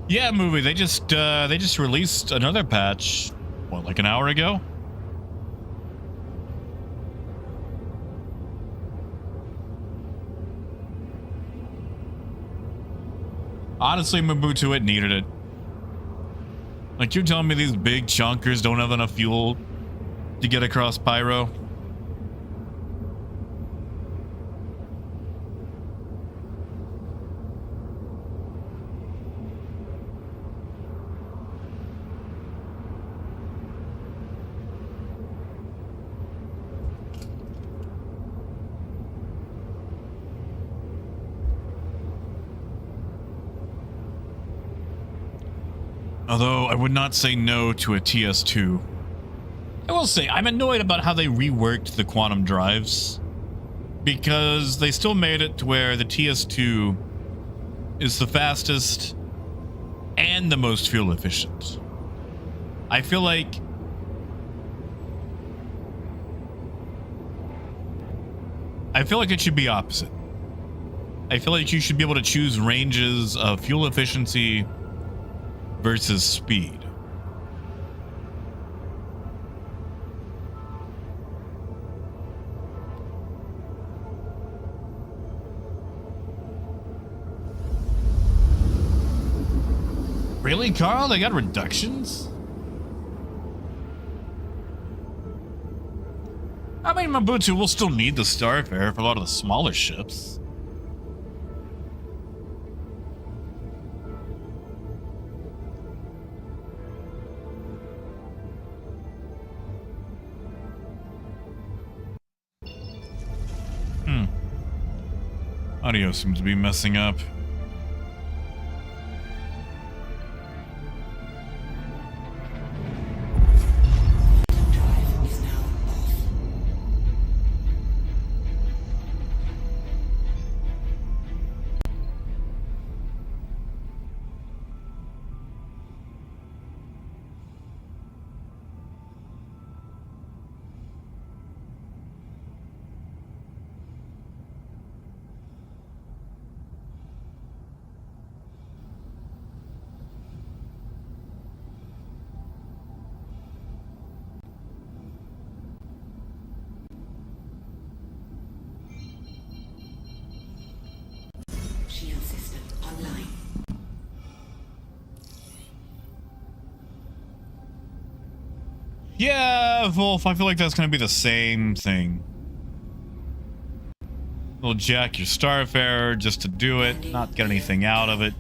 Yeah, movie. They just released another patch, what, like an hour ago? Honestly, Mabutu, it needed it. Like, you're telling me these big chunkers don't have enough fuel to get across Pyro? Although I would not say no to a TS2. I will say, I'm annoyed about how they reworked the quantum drives, because they still made it to where the TS2 is the fastest and the most fuel efficient. I feel like it should be opposite. I feel like you should be able to choose ranges of fuel efficiency versus speed. Really, Carl? They got reductions? I mean, Mabutu will still need the Starfare for a lot of the smaller ships. Audio seems to be messing up. Drive is now off. Yeah, Wolf, I feel like that's gonna be the same thing. We'll jack your Starfarer just to do it, not get anything out of it.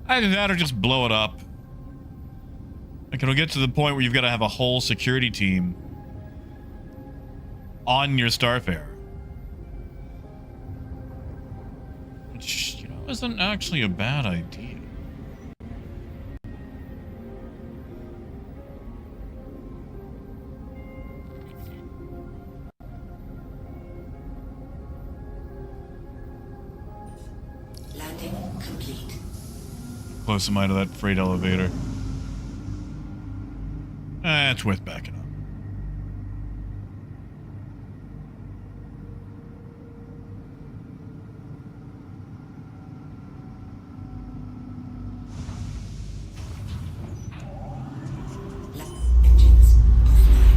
Either that or just blow it up. Like, it'll get to the point where you've got to have a whole security team on your Starfarer. Which, you know, isn't actually a bad idea. Landing complete. Close am I to that freight elevator? It's worth backing up. Engines offline.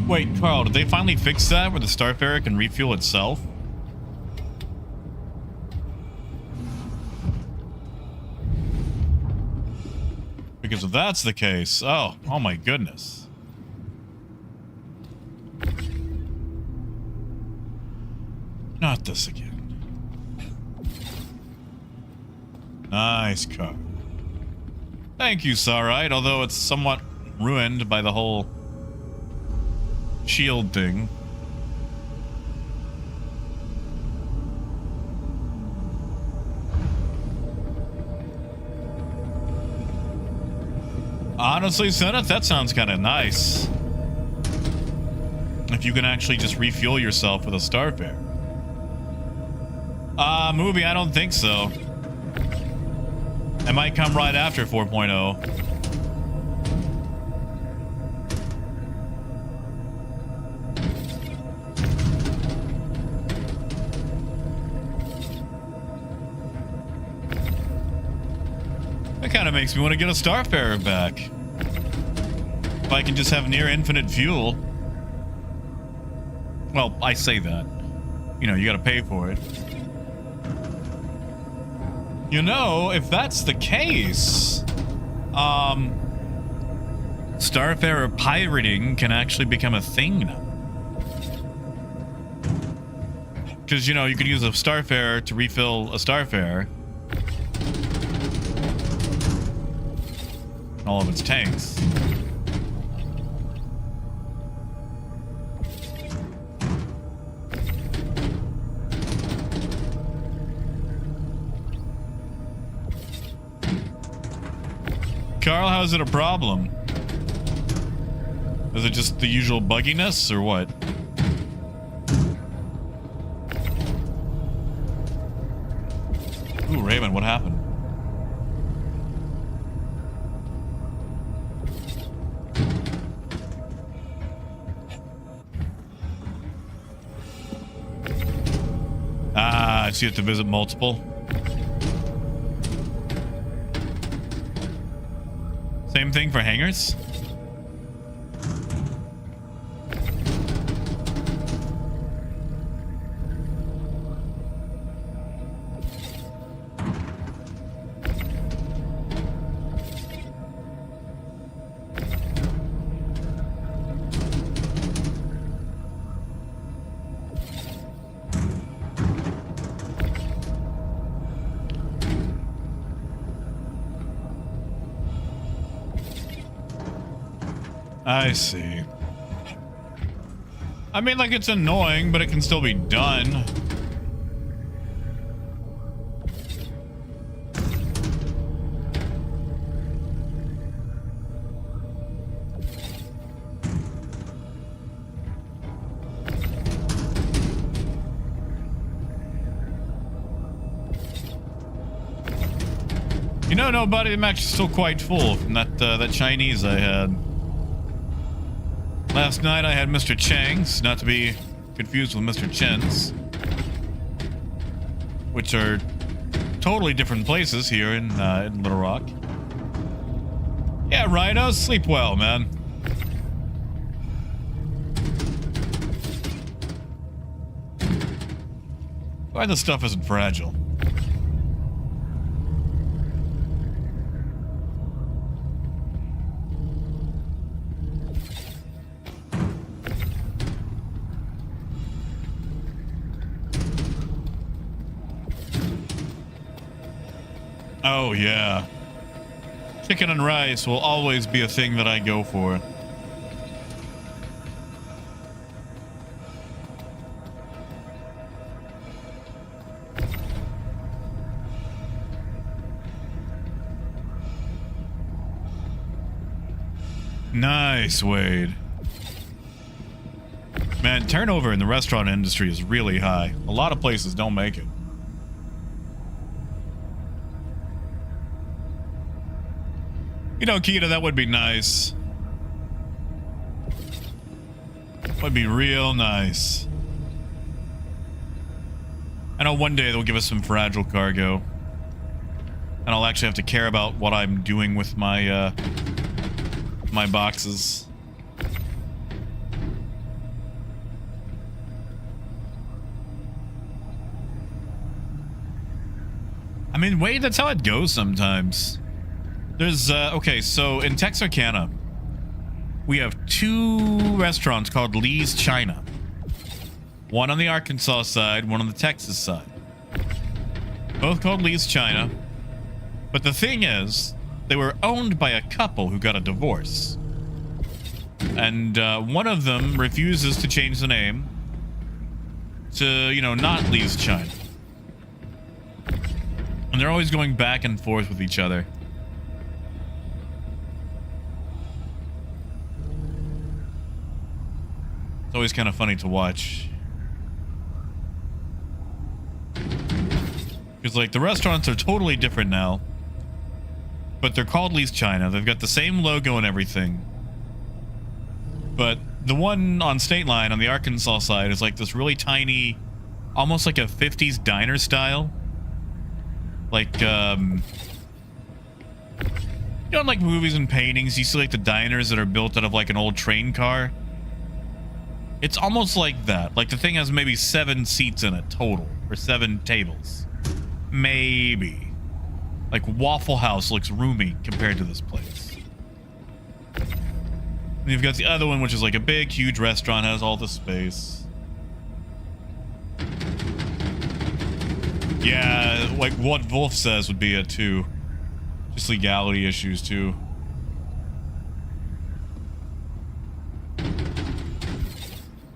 Wait, Carl, did they finally fix that where the Starfarer can refuel itself? Because if that's the case, oh my goodness. Not this again. Nice car. Thank you, Sarite, although it's somewhat ruined by the whole shield thing. Honestly, Senate, that sounds kind of nice. If you can actually just refuel yourself with a Starfare. Movie, I don't think so. It might come right after 4.0. That kind of makes me want to get a Starfarer back. If I can just have near infinite fuel. Well, I say that. You know, you gotta pay for it. You know, if that's the case, Starfarer pirating can actually become a thing now. Because, you know, you could use a Starfarer to refill a Starfarer. All of its tanks. Carl, how's it a problem? Is it just the usual bugginess, or what? Ooh, Raymond, what happened? Ah, so you have to visit multiple. Same thing for hangars? I see. I mean, like, it's annoying, but it can still be done. You know, nobody, the match is still quite full from that Chinese I had. Last night I had Mr. Chang's, not to be confused with Mr. Chen's, which are totally different places here in Little Rock. Yeah, Rhino, sleep well, man. Why this stuff isn't fragile? Oh, yeah. Chicken and rice will always be a thing that I go for. Nice, Wade. Man, turnover in the restaurant industry is really high. A lot of places don't make it. You know, Kita, that would be nice. Would be real nice. I know one day they'll give us some fragile cargo. And I'll actually have to care about what I'm doing with my, my boxes. I mean, wait, that's how it goes sometimes. There's, okay, so in Texarkana, we have 2 restaurants called Lee's China. One on the Arkansas side, one on the Texas side. Both called Lee's China. But the thing is, they were owned by a couple who got a divorce. And one of them refuses to change the name to, you know, not Lee's China. And they're always going back and forth with each other. It's always kind of funny to watch. Because, like, the restaurants are totally different now. But they're called Lee's China. They've got the same logo and everything. But the one on State Line on the Arkansas side is like this really tiny, almost like a 50s diner style. Like, you know, in, like, movies and paintings, you see, like, the diners that are built out of, like, an old train car. It's almost like that. Like, the thing has maybe 7 seats in it total. Or 7 tables. Maybe. Like, Waffle House looks roomy compared to this place. And you've got the other one, which is like a big, huge restaurant, has all the space. Yeah, like what Wolf says would be it, too. Just legality issues, too.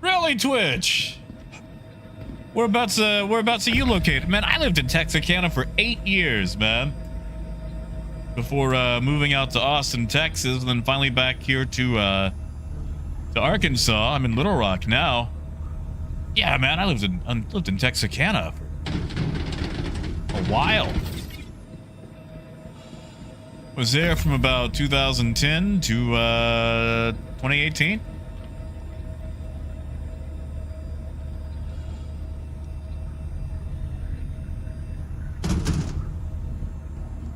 Really, Twitch? Whereabouts are you located? Man, I lived in Texarkana for 8 years, man. Before moving out to Austin, Texas, and then finally back here to Arkansas. I'm in Little Rock now. Yeah, man, I lived in Texarkana for a while. Was there from about 2010 to 2018.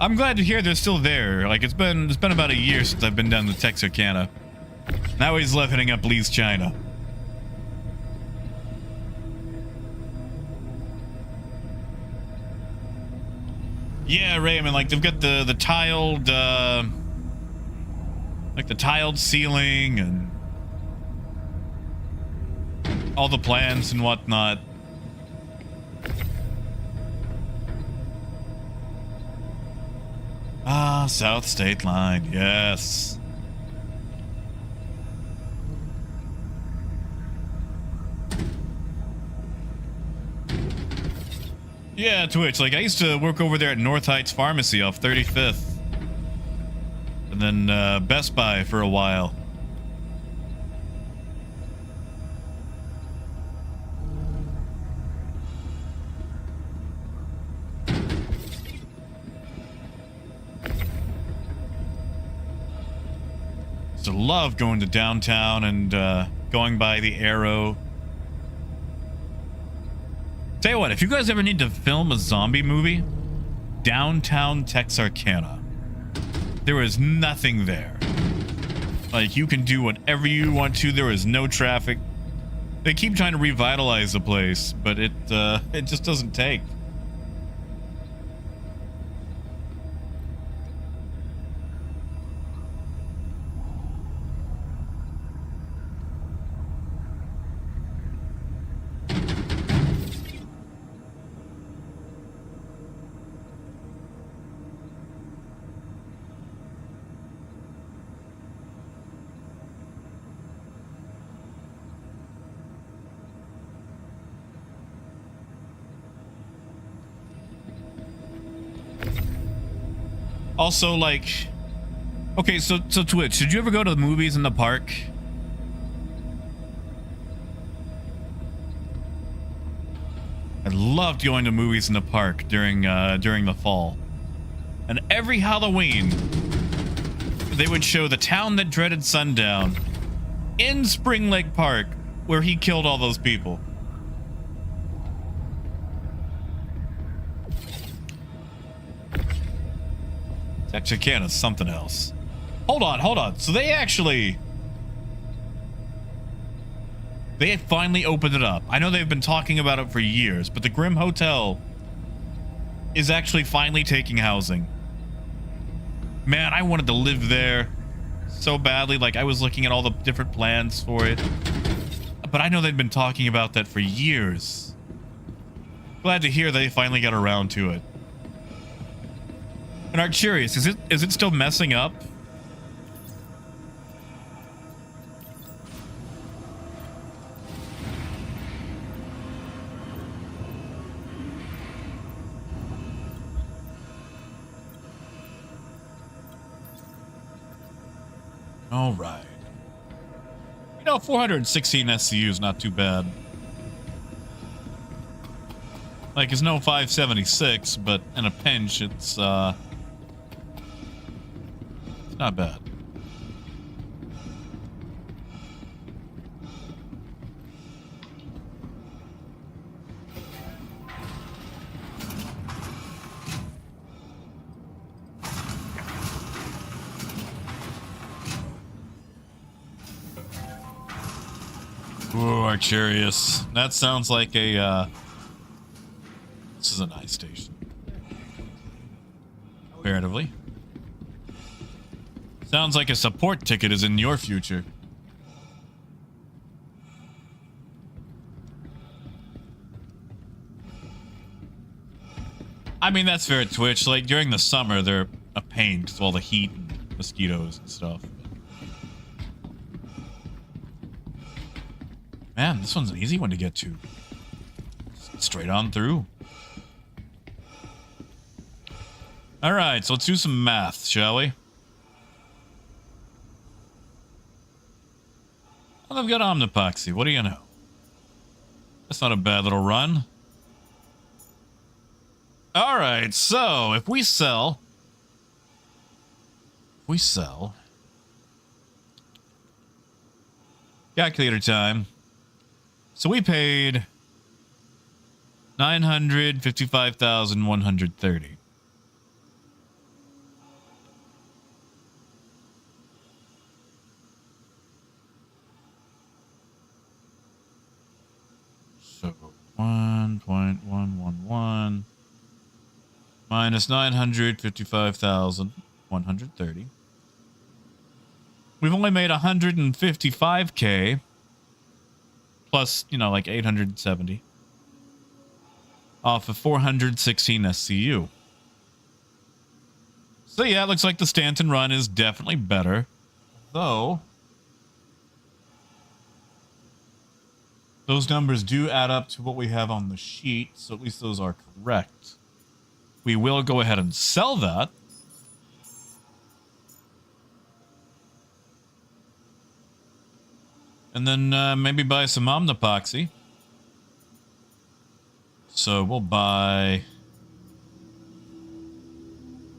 I'm glad to hear they're still there. Like, it's been about a year since I've been down to Texarkana. Now he's left hitting up Lee's China. Yeah, Raymond, like they've got the tiled like the tiled ceiling and all the plants and whatnot. Ah, South State Line, yes. Yeah, Twitch, like I used to work over there at North Heights Pharmacy off 35th. And then Best Buy for a while. Used to love going to downtown and going by the Arrow. Tell you what, if you guys ever need to film a zombie movie, downtown Texarkana, there is nothing there. Like, you can do whatever you want to. There is no traffic. They keep trying to revitalize the place, but it just doesn't take. Also, like, okay, so Twitch, did you ever go to the movies in the park? I loved going to movies in the park during the fall, and every Halloween they would show The Town That Dreaded Sundown in Spring Lake Park, where he killed all those people. Texarkana is something else. Hold on. So they finally opened it up. I know they've been talking about it for years, but the Grim Hotel is actually finally taking housing. Man, I wanted to live there so badly. Like, I was looking at all the different plans for it. But I know they've been talking about that for years. Glad to hear they finally got around to it. And I'm curious, is it still messing up? All right. You know, 416 SCU is not too bad. Like, it's no 576, but in a pinch, it's not bad. Ooh, Archerius. That sounds like a, this is a nice station. Comparatively. Sounds like a support ticket is in your future. I mean, that's fair at Twitch. Like, during the summer, they're a pain because of all the heat and mosquitoes and stuff. Man, this one's an easy one to get to. Straight on through. Alright, so let's do some math, shall we? Well, I've got Omnipoxy. What do you know? That's not a bad little run. Alright, so if we sell... Calculator time. So we paid 955,130. So 1.111 minus 955,130. We've only made 155K. Plus, you know, like 870 off of 416 SCU. So yeah, it looks like the Stanton run is definitely better. Though, those numbers do add up to what we have on the sheet, so at least those are correct. We will go ahead and sell that. And then maybe buy some Omnipoxy. So we'll buy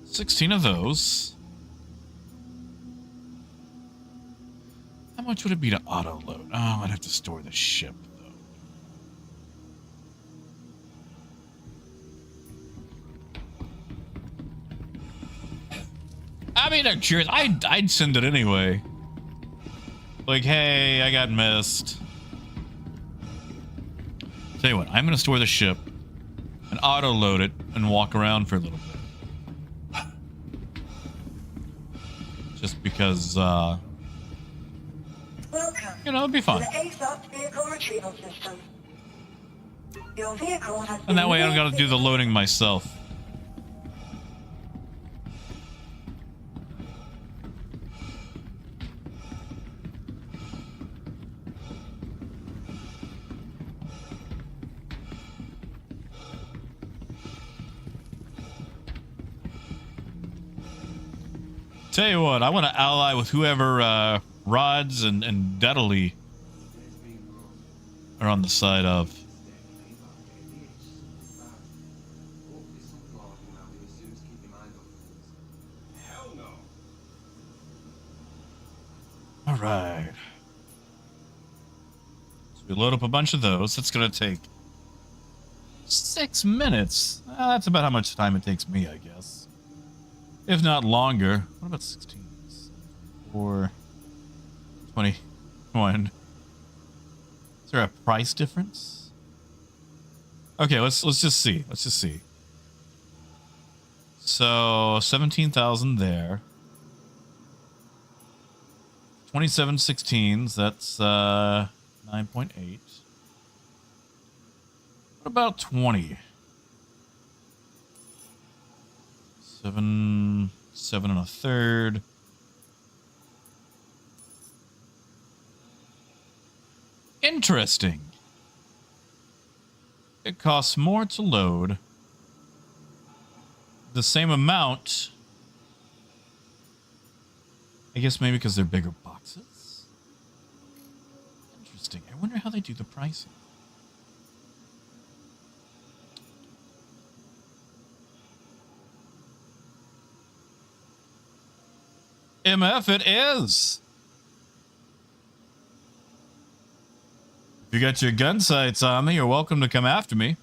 16 of those. How much would it be to auto load? Oh, I'd have to store the ship, though. I mean, I'm curious. I'd send it anyway. Like, hey, I got missed. Tell you what, I'm going to store the ship and auto-load it and walk around for a little bit. Just because, Welcome you know, it'd be to fun. the ASOP vehicle retrieval system. Your vehicle has And that been way I don't got to do the ready. loading myself. Tell you what, I want to ally with whoever Rods and Deadly are on the side of. All right. So we load up a bunch of those. That's going to take 6 minutes. That's about how much time it takes me, I guess. If not longer. What about 16? Or 21? Is there a price difference? Okay, let's just see. Let's just see. So 17,000 there. 27 16s, that's 9.8. What about 20? 7 1/3. Interesting. It costs more to load. The same amount. I guess maybe because they're bigger boxes. Interesting. I wonder how they do the pricing. MF it is. If you got your gun sights on me, you're welcome to come after me.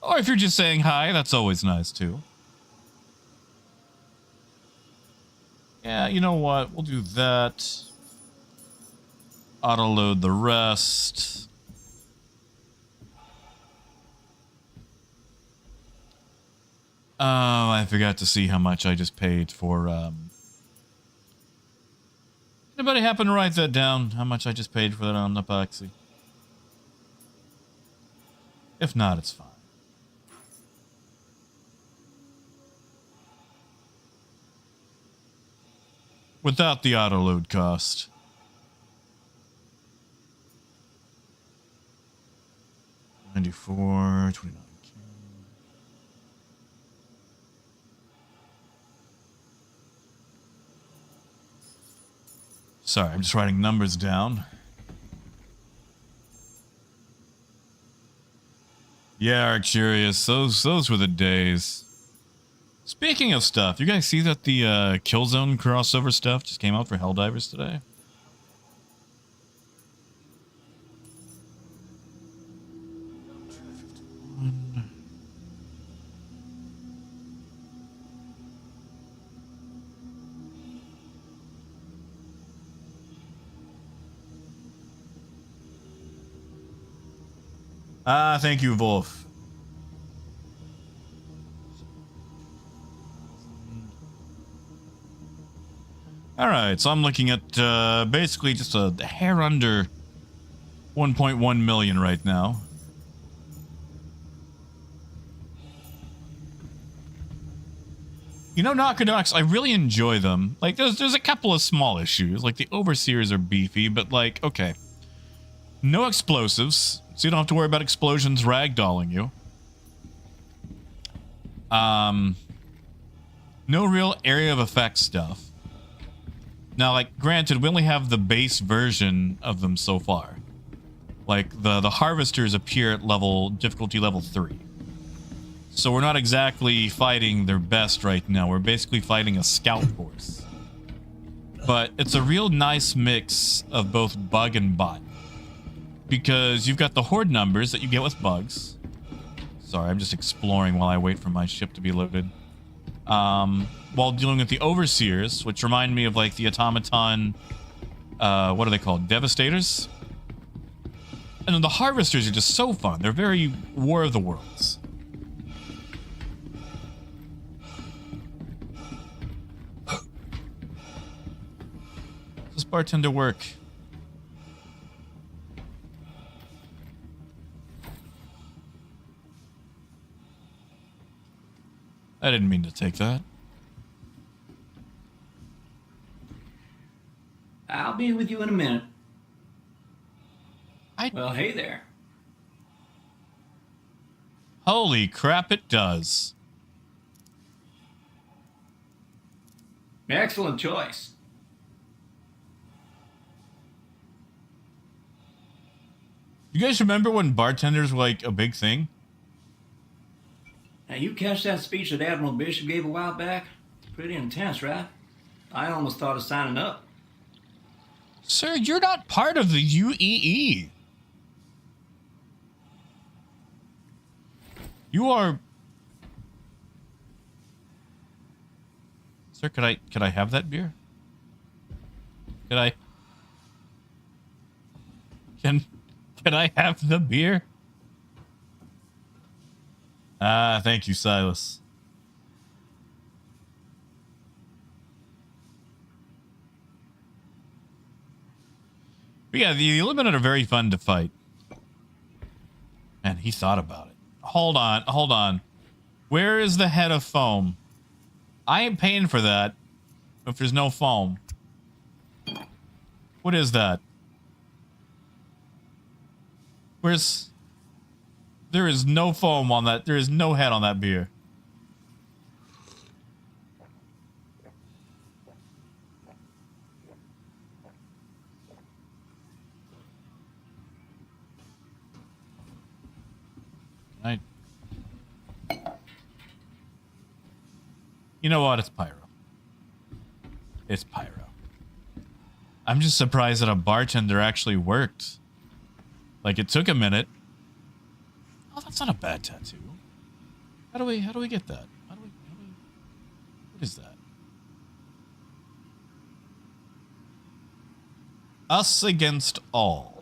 Or if you're just saying hi, that's always nice too. Yeah, you know what? We'll do that. Auto-load the rest. Oh, I forgot to see how much I just paid for, Anybody happen to write that down? How much I just paid for that on epoxy? If not, it's fine. Without the auto-load cost. $94, $29. Sorry, I'm just writing numbers down. Yeah, Arcurious, those were the days. Speaking of stuff, you guys see that the Killzone crossover stuff just came out for Helldivers today? Ah, thank you, Wolf. Alright, so I'm looking at basically just a hair under 1.1 million right now. You know, Knockadocks, I really enjoy them. Like, there's a couple of small issues. Like, the Overseers are beefy, but like, okay. No explosives, so you don't have to worry about explosions ragdolling you. No real area of effect stuff. Now, like, granted, we only have the base version of them so far. Like, the Harvesters appear at difficulty level 3. So we're not exactly fighting their best right now. We're basically fighting a scout force. But it's a real nice mix of both bug and bot. Because you've got the horde numbers that you get with bugs. Sorry, I'm just exploring while I wait for my ship to be loaded. While dealing with the Overseers, which remind me of like the automaton what are they called? Devastators. And then the harvesters are just so fun. They're very War of the Worlds. Does this bartender work? I didn't mean to take that. I'll be with you in a minute. I- Well, hey there. Holy crap, it does. Excellent choice. You guys remember when bartenders were like a big thing? Now, you catch that speech that Admiral Bishop gave a while back? Pretty intense, right? I almost thought of signing up. Sir, you're not part of the UEE. You are... Sir, could I have that beer? Can I have the beer? Ah, thank you, Silas. But yeah, the Illuminati are very fun to fight. And he thought about it. Hold on. Where is the head of foam? I ain't paying for that if there's no foam. What is that? There is no foam on that. There is no head on that beer. You know what? It's Pyro. It's Pyro. I'm just surprised that a bartender actually worked. Like, it took a minute. Oh, that's not a bad tattoo. How do we get that? What is that? Us against all.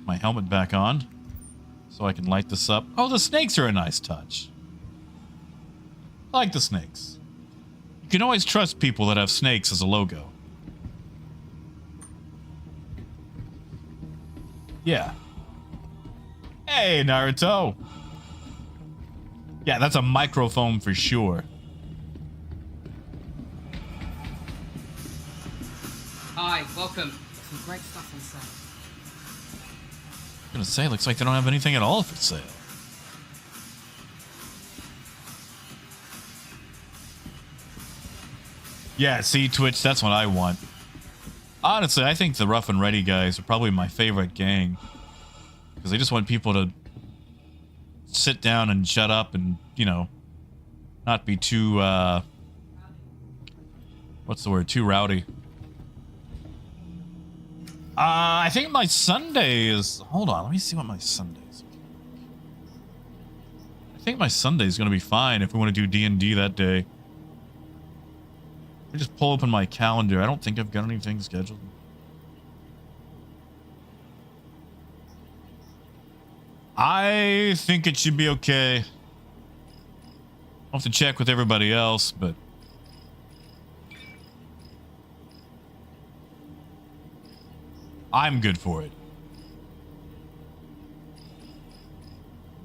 My helmet back on so I can light this up. Oh, the snakes are a nice touch. I like the snakes. You can always trust people that have snakes as a logo. Yeah. Hey, Naruto. Yeah, that's a microphone for sure. Hi, welcome. Some great stuff on sale. I was gonna say, looks like they don't have anything at all for sale. Yeah, see, Twitch, that's what I want. Honestly, I think the Rough and Ready guys are probably my favorite gang. Because they just want people to sit down and shut up and, you know, not be too, what's the word? Too rowdy. I think my Sunday is... Hold on, let me see what my Sunday is. I think my Sunday is going to be fine if we want to do D&D that day. Let me just pull open my calendar. I don't think I've got anything scheduled. I think it should be okay. I'll have to check with everybody else, but... I'm good for it.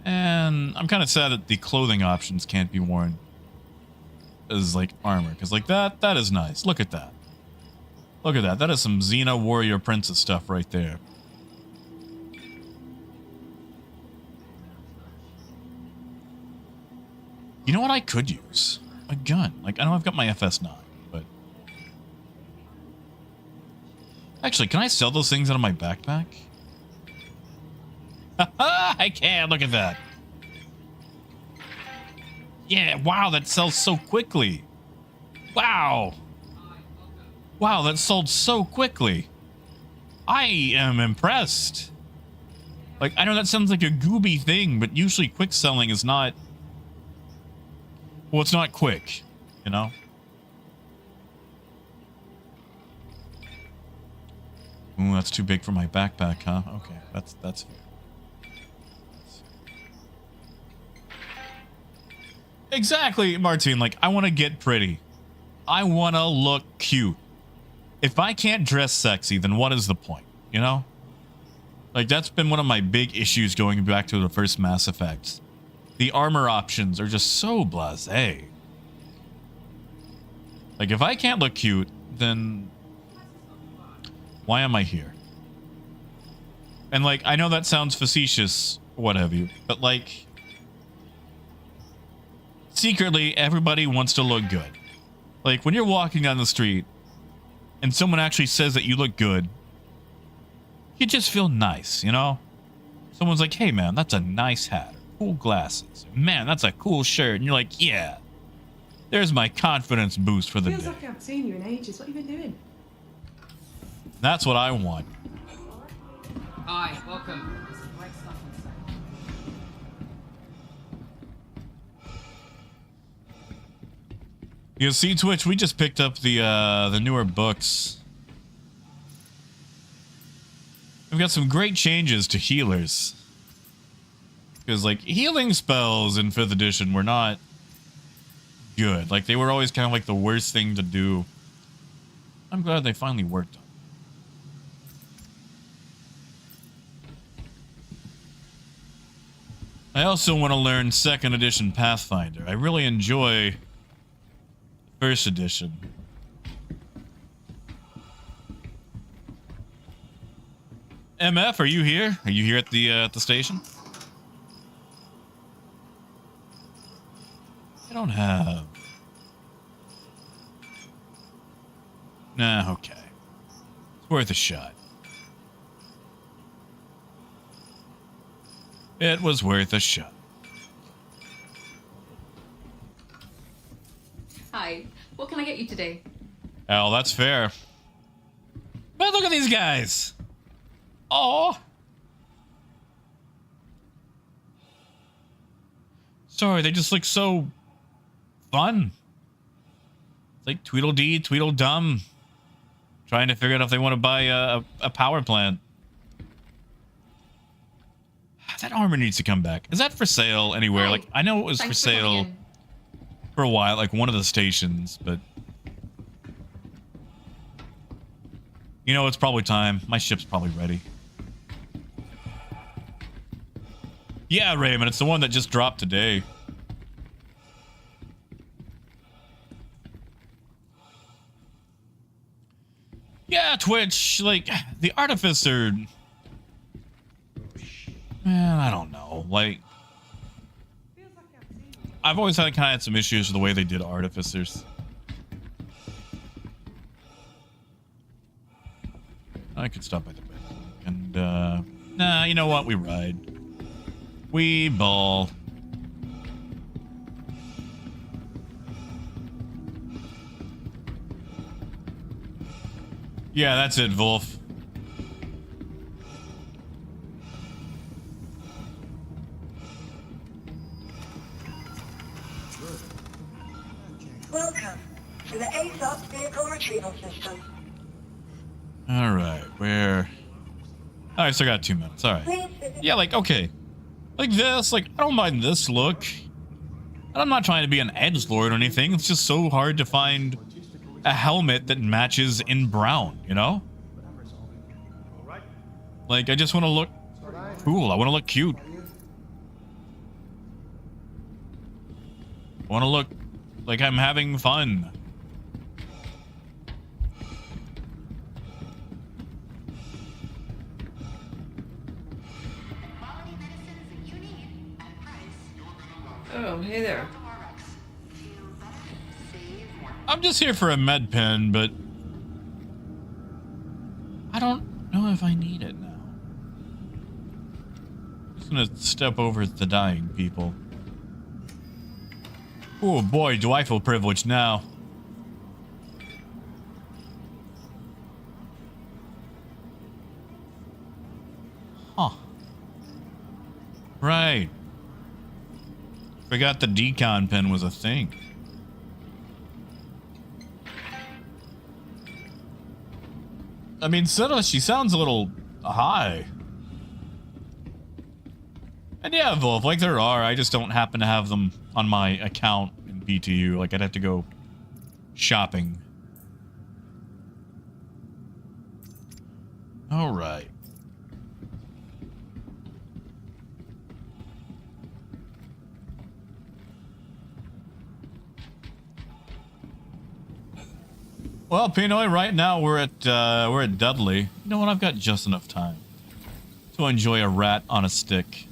And I'm kind of sad that the clothing options can't be worn as, like, armor. Because, like, that is nice. Look at that. Look at that. That is some Xena Warrior Princess stuff right there. You know what I could use? A gun. Like, I know I've got my FS9, but... Actually, can I sell those things out of my backpack? I can. Look at that. Yeah, wow, that sells so quickly. Wow. Wow, that sold so quickly. I am impressed. Like, I know that sounds like a gooby thing, but usually quick selling is not... Well, it's not quick, you know? Ooh, that's too big for my backpack, huh? Okay, that's fair. Exactly, Martine. Like, I want to get pretty. I want to look cute. If I can't dress sexy, then what is the point, you know? Like, that's been one of my big issues going back to the first Mass Effect. The armor options are just so blasé. Like, if I can't look cute, then why am I here? And, like, I know that sounds facetious, what have you, but, like, secretly, everybody wants to look good. Like, when you're walking down the street and someone actually says that you look good, you just feel nice, you know? Someone's like, hey, man, that's a nice hat. Cool glasses. Man, that's a cool shirt. And you're like, yeah. There's my confidence boost for the Feels day. like I haven't seen you in ages. What have you been doing? That's what I want. Hi, welcome. There's some great stuff on sale. You see, Twitch, we just picked up the newer books. We've got some great changes to healers. Because, like, healing spells in 5th edition were not good. Like, they were always kind of like the worst thing to do. I'm glad they finally worked on it. I also want to learn 2nd edition Pathfinder. I really enjoy 1st edition. MF, are you here? Are you here at the station? I don't have. Nah, okay. It's worth a shot. It was worth a shot. Hi, what can I get you today? Oh, that's fair. Man, look at these guys. Oh. Sorry, they just look so fun. It's like Tweedledee, Tweedledum. Trying to figure out if they want to buy a power plant. That armor needs to come back. Is that for sale anywhere? Hi. Like, I know it was Thanks for for coming sale in. for a while, like one of the stations, but you know, it's probably time. My ship's probably ready. Yeah, Raymond, it's the one that just dropped today. Yeah, Twitch, like, the Artificer... Man, I don't know. Like, I've always had kind of some issues with the way they did Artificers. I could stop by the bed. And, nah, you know what? We ride. We ball. Yeah, that's it, Wolf. Welcome to the ASOS vehicle retrieval system. All right, where? Oh, I still got 2 minutes. All right. Please visit. Yeah, like, okay. Like this, like, I don't mind this look. And I'm not trying to be an edgelord or anything. It's just so hard to find a helmet that matches in brown, you know? Like, I just want to look cool. I want to look cute. I want to look like I'm having fun. Oh, hey there. I'm just here for a med pen, but I don't know if I need it now. I'm just gonna step over the dying people. Oh boy, do I feel privileged now. Huh. Right. Forgot the decon pen was a thing. I mean, Senna, she sounds a little high. And yeah, Wolf, like there are, I just don't happen to have them on my account in BTU. Like, I'd have to go shopping. Alright. Well, Pinoy, right now we're at Dudley. You know what? I've got just enough time to enjoy a rat on a stick.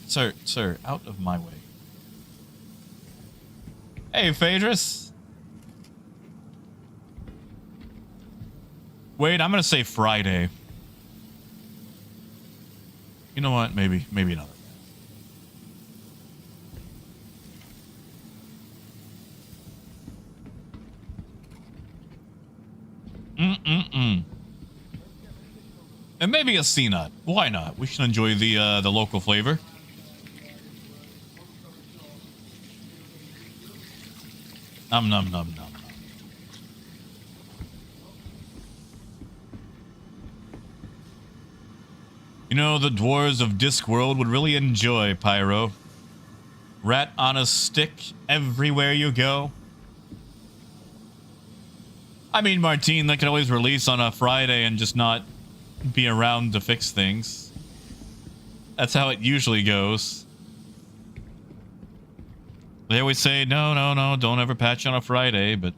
Sir, out of my way. Hey, Phaedrus. Wait, I'm gonna say Friday. You know what? Maybe another. And maybe a C-nut. Why not? We should enjoy the local flavor. Nom nom nom nom. You know, the dwarves of Discworld would really enjoy Pyro. Rat on a stick everywhere you go. I mean, Martine, they can always release on a Friday and just not be around to fix things. That's how it usually goes. They always say, no, don't ever patch on a Friday, but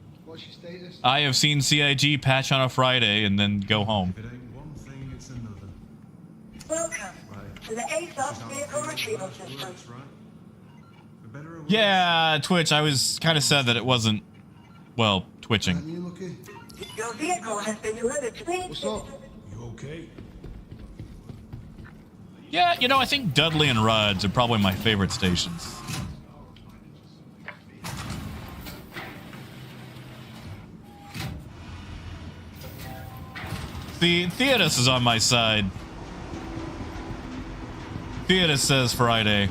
I have seen CIG patch on a Friday and then go home. Welcome to the ASOS vehicle retrieval system. Yeah, Twitch, I was kind of sad that it wasn't, well, twitching. Your vehicle has been delivered to me. What's up? You okay? Yeah, you know, I think Dudley and Rudd's are probably my favorite stations. The Theodus is on my side. Theodus says Friday.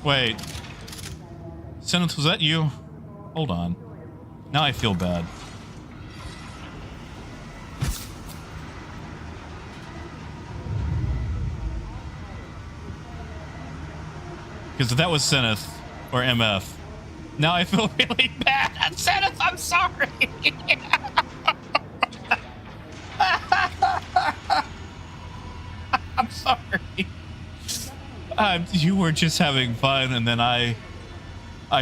Wait. Senneth, was that you? Hold on. Now I feel bad. Because if that was Senneth or MF, now I feel really bad. Senneth, I'm sorry. I'm sorry. You were just having fun, and then I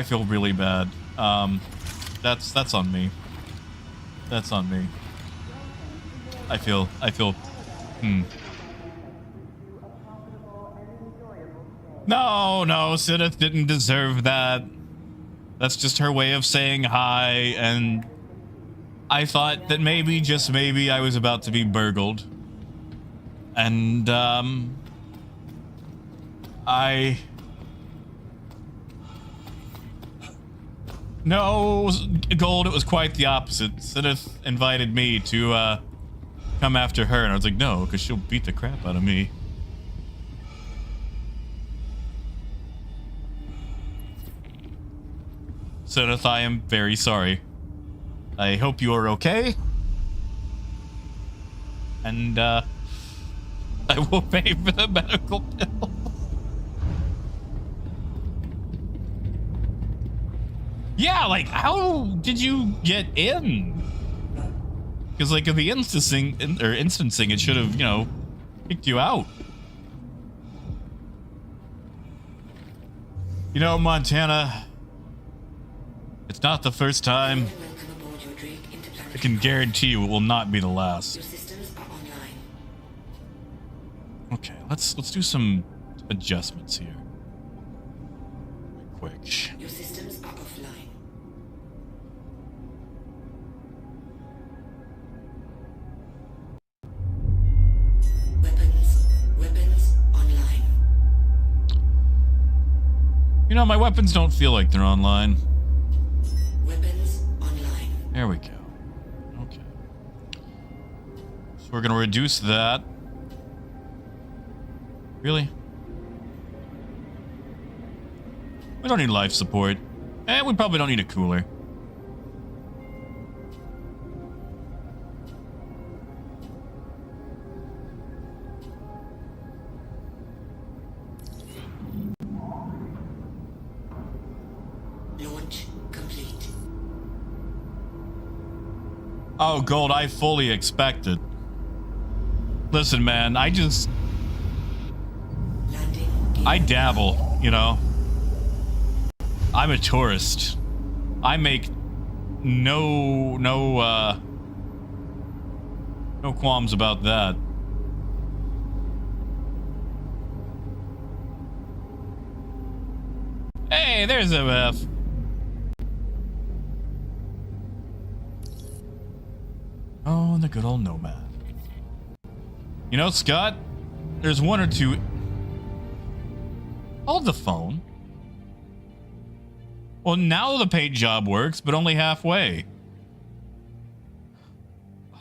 feel really bad. That's on me. That's on me. I feel. No, Sidith didn't deserve that. That's just her way of saying hi, and I thought that maybe, just maybe, I was about to be burgled. And, No, Gold, it was quite the opposite. Sidith invited me to, come after her, and I was like, no, because she'll beat the crap out of me. Sidith, I am very sorry. I hope you are okay. And, I will pay for the medical bill. Yeah, like, how did you get in? Because, like, of the instancing, it should have, you know, kicked you out. You know, Montana, it's not the first time. I can guarantee you it will not be the last. Okay, let's do some adjustments here. Quick. Your systems are offline. Weapons online. You know, my weapons don't feel like they're online. There we go. Okay. So we're going to reduce that. Really? We don't need life support. And we probably don't need a cooler. Launch complete. Oh, Gold, I fully expected. Listen, man, I dabble, you know. I'm a tourist. I make no qualms about that. Hey, there's MF. Oh, the good old Nomad. You know, Scott, there's one or two. Hold the phone. Well, now the paint job works, but only halfway.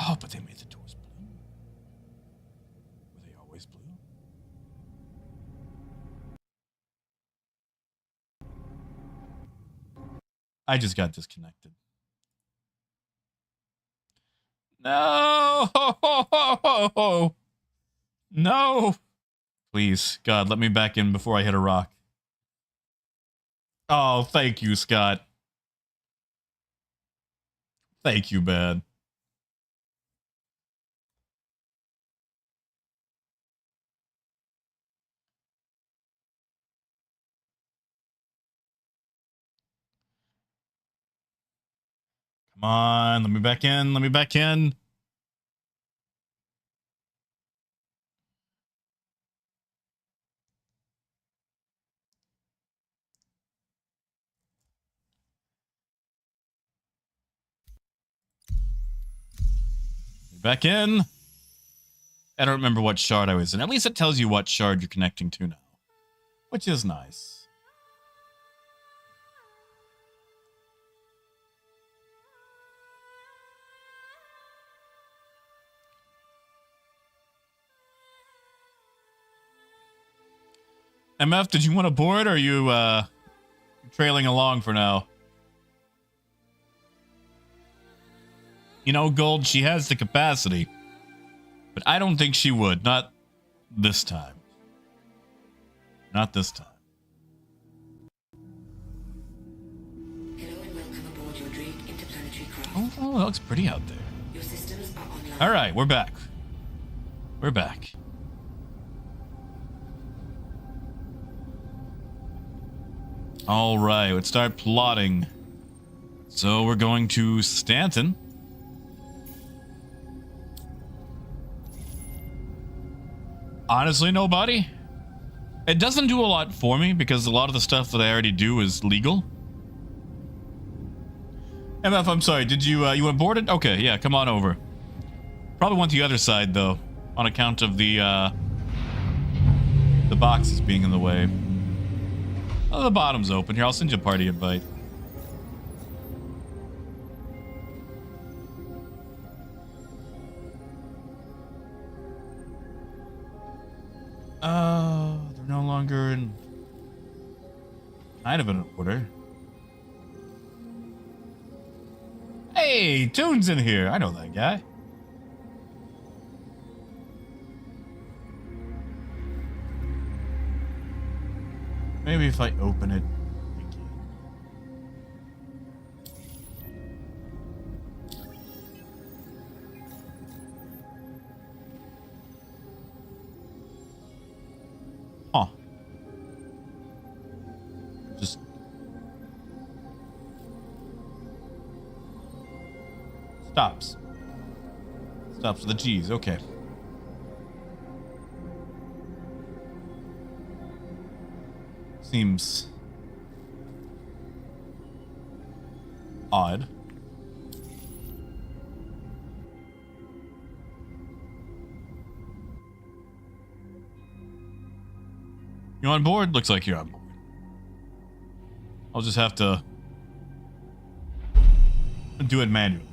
Oh, but they made the doors blue. Were they always blue? I just got disconnected. No! No! Please, God, let me back in before I hit a rock. Oh, thank you, Scott. Thank you, man. Come on, let me back in. Let me back in. Back in. I don't remember what shard I was in. At least it tells you what shard you're connecting to now, which is nice. MF, did you want to board, or are you trailing along for now? You know, Gold, she has the capacity, but I don't think she would. Not this time. Not this time. Hello and welcome aboard your Drake interplanetary craft. Oh, it looks pretty out there. Your systems are online. All right, we're back. We're back. All right, let's start plotting. So we're going to Stanton. Honestly, nobody. It doesn't do a lot for me because a lot of the stuff that I already do is legal. MF, I'm sorry. Did you you went boarded? Okay, yeah, come on over. Probably want the other side though, on account of the boxes being in the way. Oh, the bottom's open here. I'll send you a party invite. They're no longer in kind of an order. Hey, Toon's in here. I know that guy. Maybe if I open it again. Huh. Just stops. Stops with the G's. Okay. Seems odd. You on board? Looks like you're on board. I'll just have to do it manually.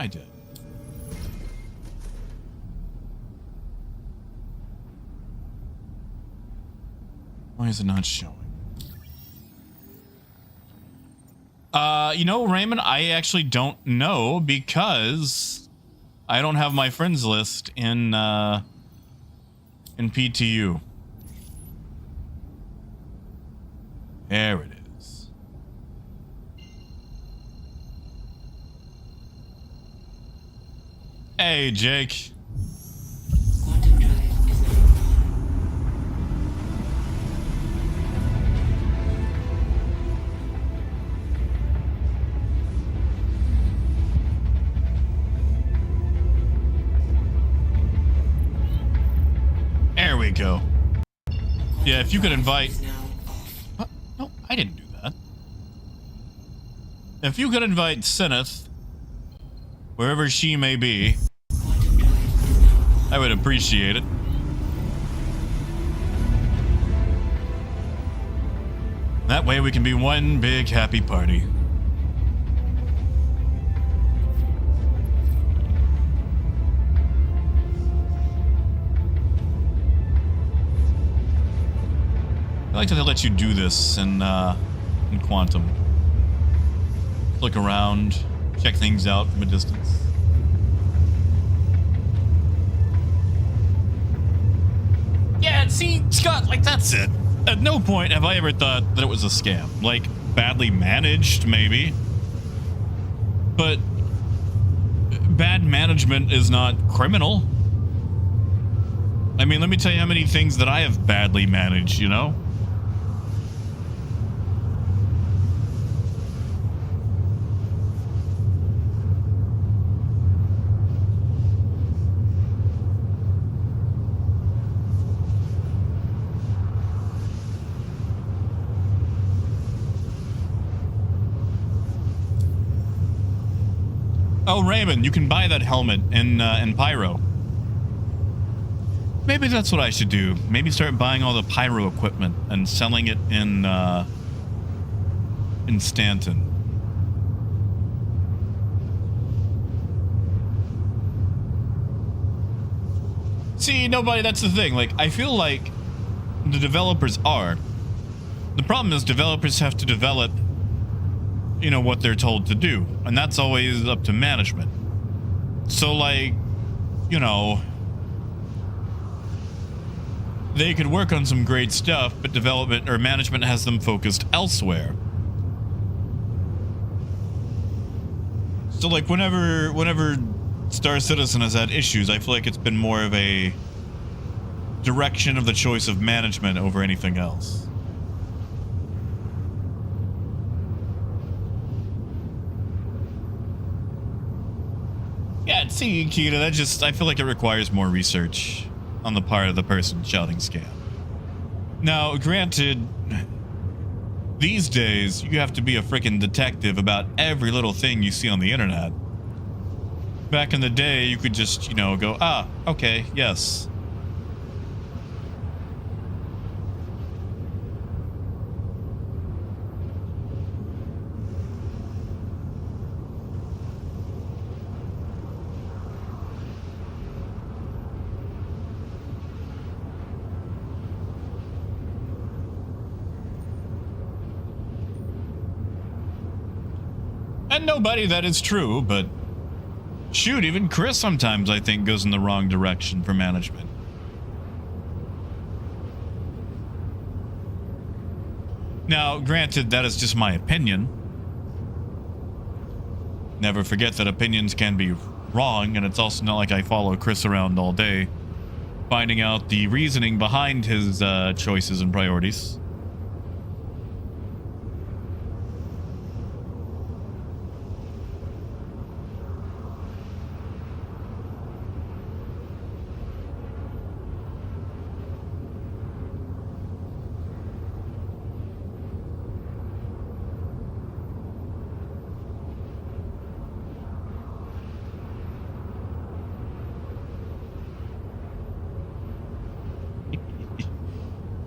I did. Why is it not showing? You know, Raymond, I actually don't know because I don't have my friends list in PTU. There it is. Hey, Jake. Quantum drive is now on. There we go. Yeah, if you could invite... Is now off. What? No, I didn't do that. If you could invite Sinneth, wherever she may be, Quantum drive is now on. I would appreciate it. That way we can be one big happy party. I like that they let you do this in Quantum. Look around, check things out from a distance. Yeah, see, Scott, like, that's it. At no point have I ever thought that it was a scam. Like, badly managed, maybe. But bad management is not criminal. I mean, let me tell you how many things that I have badly managed, you know? Oh, Raymond, you can buy that helmet in Pyro. Maybe that's what I should do. Maybe start buying all the Pyro equipment and selling it in Stanton. See, nobody, that's the thing. Like, I feel like the developers are. The problem is developers have to develop, you know, what they're told to do. And that's always up to management. So, like, you know, they could work on some great stuff, but development or management has them focused elsewhere. So, like, whenever Star Citizen has had issues, I feel like it's been more of a direction of the choice of management over anything else. Yeah, see, Kita, that just, I feel like it requires more research on the part of the person shouting scam. Now, granted, these days, you have to be a freaking detective about every little thing you see on the internet. Back in the day, you could just, you know, go, ah, okay, yes. And nobody, that is true, but shoot, even Chris sometimes, I think, goes in the wrong direction for management. Now, granted, that is just my opinion. Never forget that opinions can be wrong, and it's also not like I follow Chris around all day, finding out the reasoning behind his choices and priorities.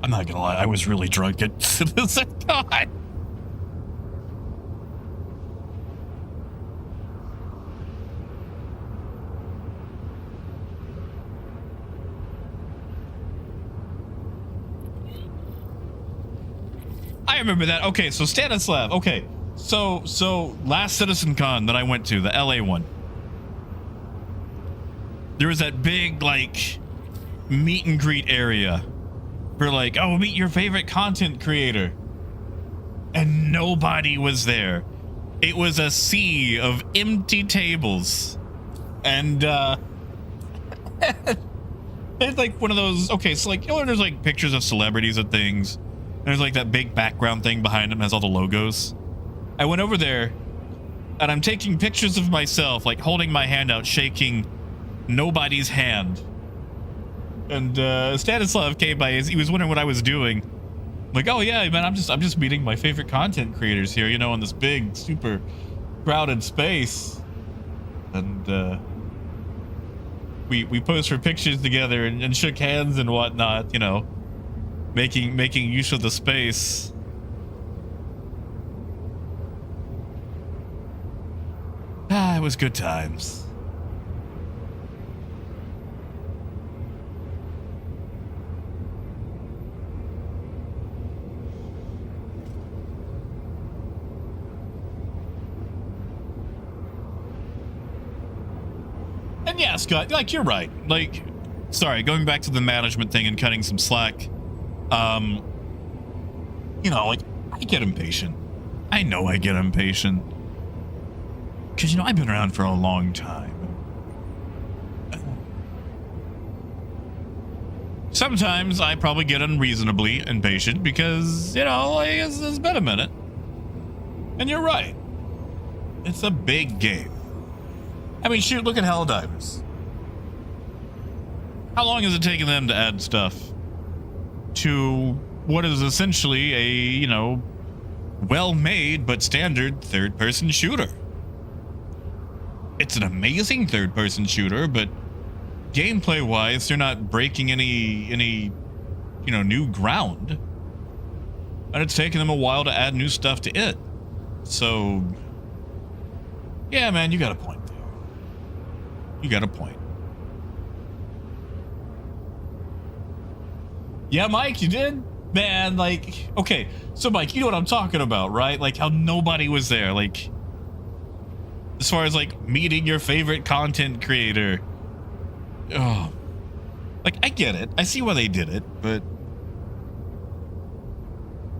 I'm not gonna lie, I was really drunk at this time. remember that. Okay, so Stanislav. Okay, so last Citizen Con that I went to, the LA one, there was that big like meet and greet area for like, oh, meet your favorite content creator, and nobody was there. It was a sea of empty tables, and it's like one of those. Okay, so like, you know, there's like pictures of celebrities and things. There's like that big background thing behind them, has all the logos. I went over there, and I'm taking pictures of myself, like holding my hand out, shaking nobody's hand. And Stanislav came by. He was wondering what I was doing. I'm like, oh yeah, man, I'm just meeting my favorite content creators here, you know, in this big, super crowded space. And we posed for pictures together and shook hands and whatnot, you know, making use of the space. Ah, it was good times. And yeah, Scott, like, you're right. Like, sorry, going back to the management thing and cutting some slack. You know, like, I get impatient. I know I get impatient. Because, you know, I've been around for a long time. Sometimes I probably get unreasonably impatient because, you know, like, it's been a minute. And you're right. It's a big game. I mean, shoot, look at Helldivers. How long has it taken them to add stuff to what is essentially a, you know, well-made but standard third-person shooter? It's an amazing third-person shooter, but gameplay-wise, they're not breaking any, you know, new ground. And it's taken them a while to add new stuff to it. So, yeah, man, you got a point there. You got a point. Yeah, Mike, you did? Man, like, okay, so Mike, you know what I'm talking about, right? Like how nobody was there, like, as far as like meeting your favorite content creator. Oh, like, I get it. I see why they did it, but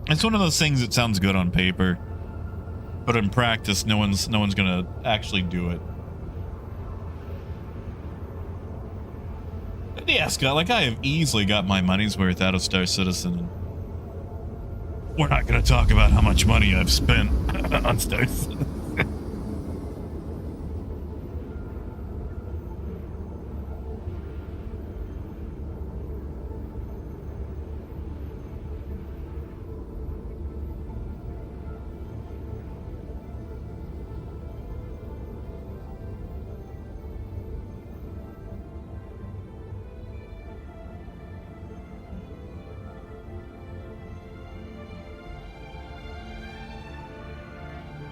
it's one of those things that sounds good on paper, but in practice, no one's gonna actually do it. Yeah, Scott, like, I have easily got my money's worth out of Star Citizen. We're not going to talk about how much money I've spent on Star Citizen.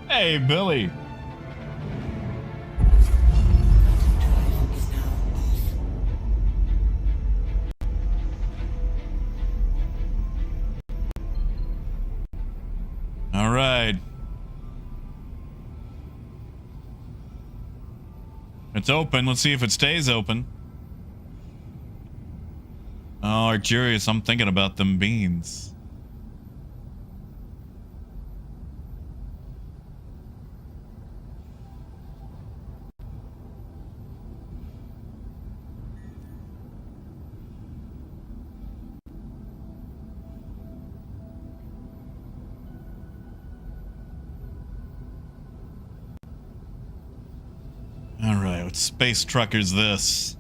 Hey, Billy. All right. It's open. Let's see if it stays open. Oh, Arcurious, I'm thinking about them beans. All right, what space truck is this?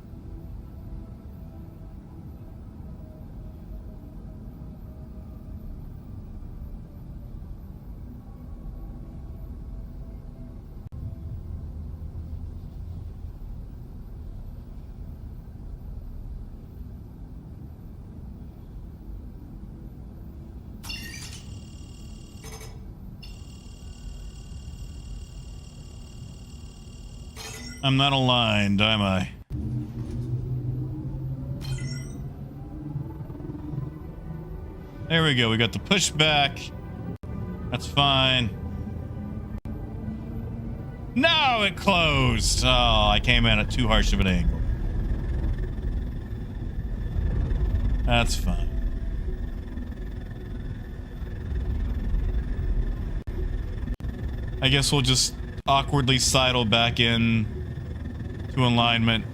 I'm not aligned, am I? There we go. We got the pushback. That's fine. No, it closed. Oh, I came in at too harsh of an angle. That's fine. I guess we'll just awkwardly sidle back in to alignment.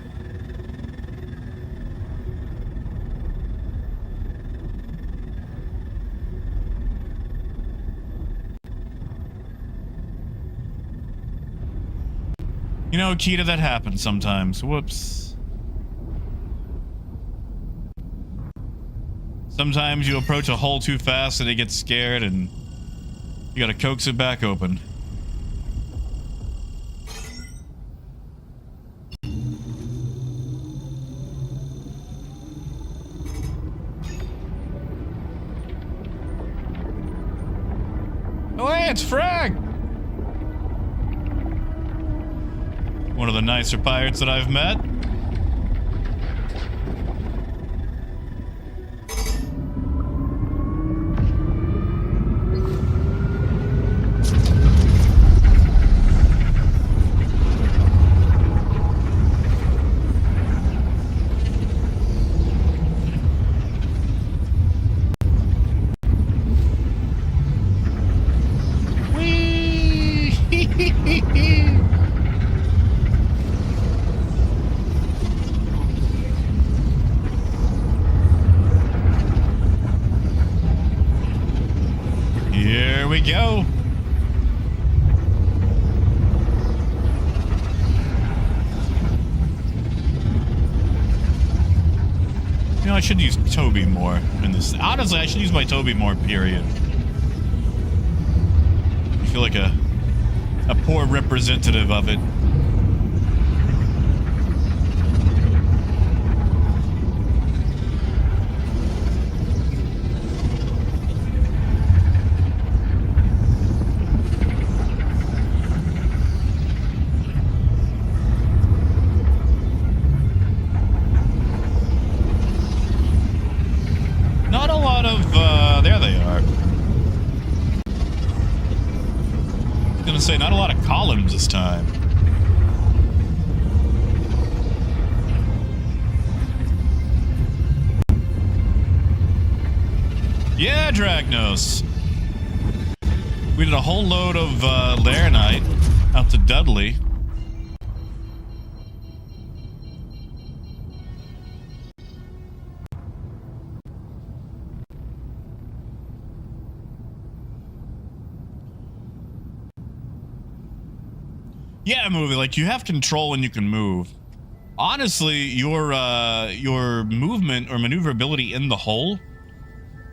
You know, Kita, that happens sometimes. Whoops. Sometimes you approach a hole too fast and it gets scared and you gotta coax it back open. Oh, hey, it's Frag! One of the nicer pirates that I've met. Here we go. You know, I should use Toby more in this. Honestly, I should use my Toby more, period. I feel like a poor representative of it. Not a lot of, there they are. I was gonna say, not a lot of columns this time. Yeah, Dragnos. We did a whole load of, Laranite out to Dudley. Yeah, movie, like, you have control and you can move. Honestly, your movement or maneuverability in the hull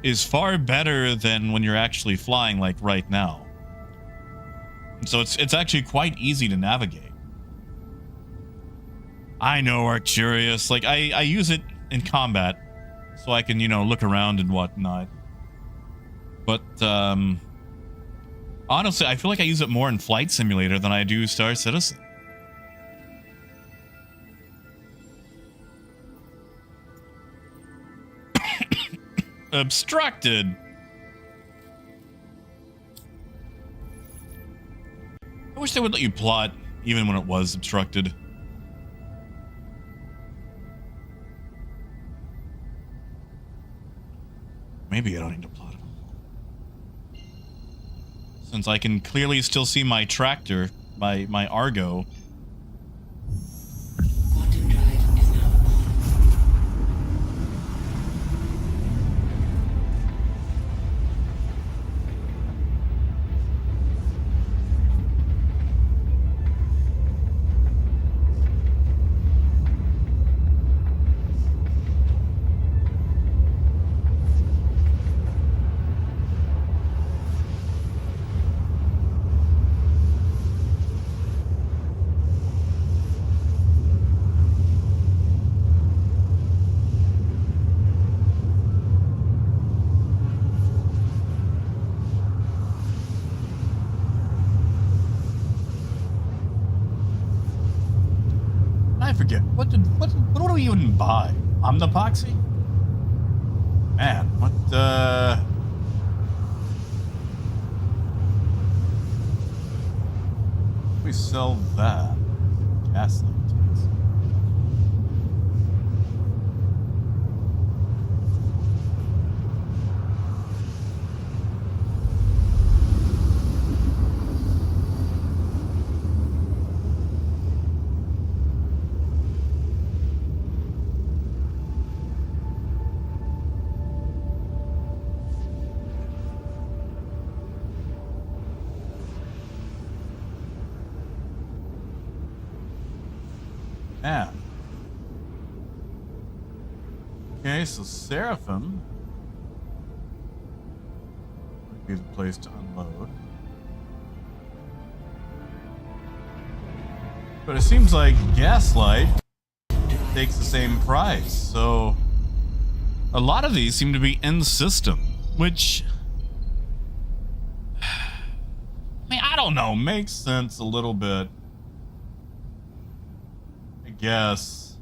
is far better than when you're actually flying, like right now. So it's actually quite easy to navigate. I know, Arcturus. Like, I use it in combat so I can, you know, look around and whatnot. But, honestly, I feel like I use it more in Flight Simulator than I do Star Citizen. Obstructed. I wish they would let you plot even when it was obstructed. Maybe I don't need to plot it. Since I can clearly still see my tractor, my Argo. Quantum drive is now on. I forget. What do we even buy? Omnipoxy? Man, what We sell that. Gaslight. Yeah. Okay, so Seraphim would be the place to unload. But it seems like Gaslight takes the same price, so a lot of these seem to be in system, which, I mean, I don't know, makes sense a little bit. Yes.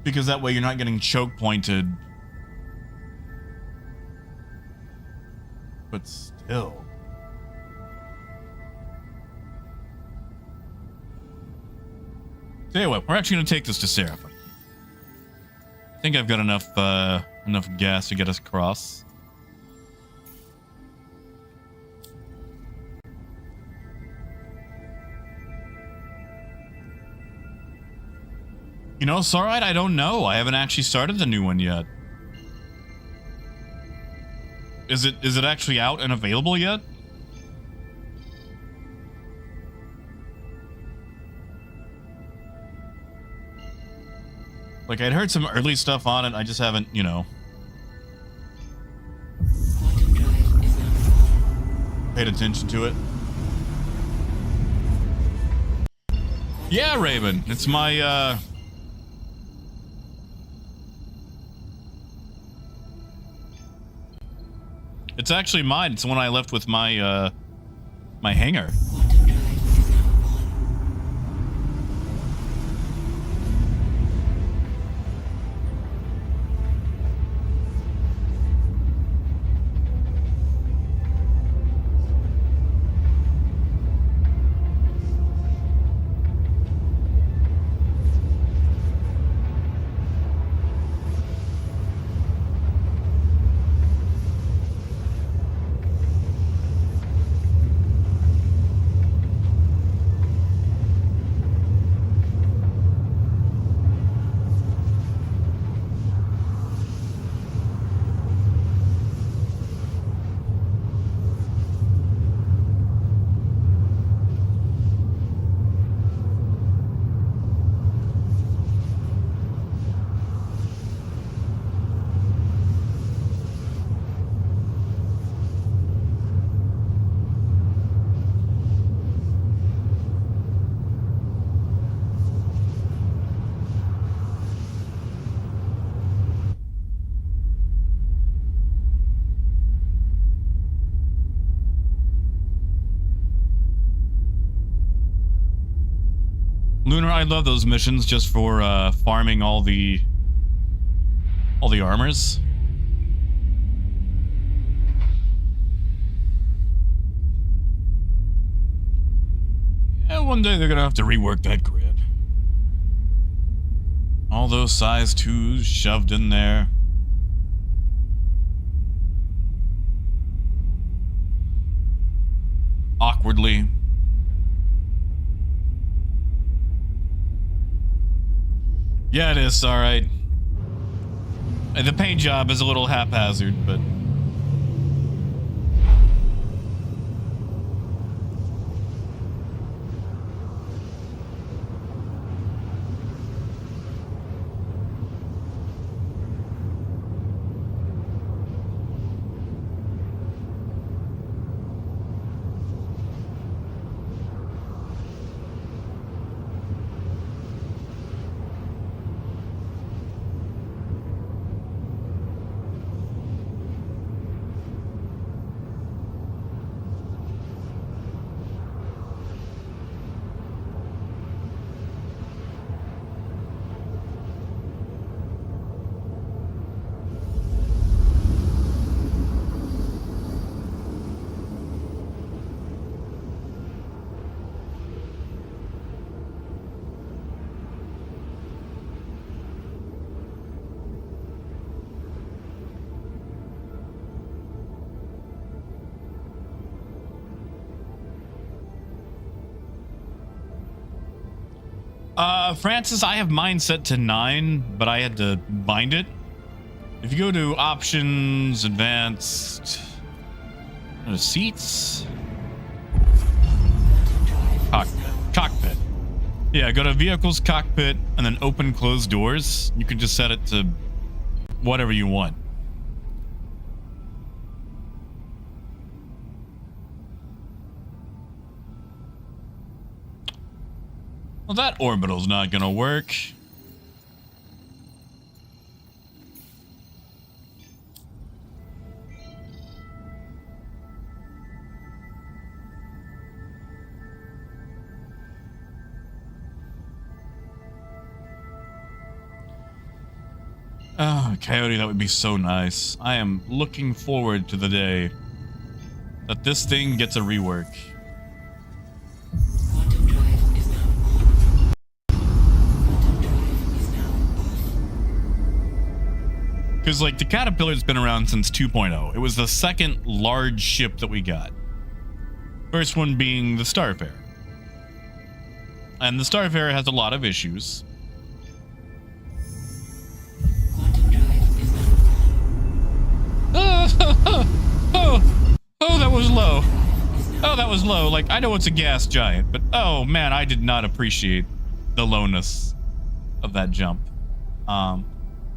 Because that way you're not getting choke pointed. But still. Tell you what, we're actually going to take this to Seraphim. I think I've got enough gas to get us across. You know, Sarite, I don't know. I haven't actually started the new one yet. Is it actually out and available yet? Like, I'd heard some early stuff on it. I just haven't, you know, paid attention to it. Yeah, Raven. It's my, it's actually mine. It's the one I left with my, my hangar. Lunar, I love those missions just for farming all the armors. Yeah, one day they're gonna have to rework that grid. All those size 2s shoved in there. Awkwardly. Yeah, it is, alright. The paint job is a little haphazard, but... Francis, I have mine set to 9, but I had to bind it. If you go to options, advanced, seats, cockpit. Yeah, go to vehicles, cockpit, and then open, close doors. You can just set it to whatever you want. Well, that orbital's not gonna work. Oh, Coyote, that would be so nice. I am looking forward to the day that this thing gets a rework. Quantum drive is now on. Quantum drive is now off. Because, like, the Caterpillar's been around since 2.0. It was the second large ship that we got. First one being the Starfarer. And the Starfarer has a lot of issues. Quantum drive is now on. Oh, that was low. Oh, that was low. Like, I know it's a gas giant, but oh man, I did not appreciate the lowness of that jump.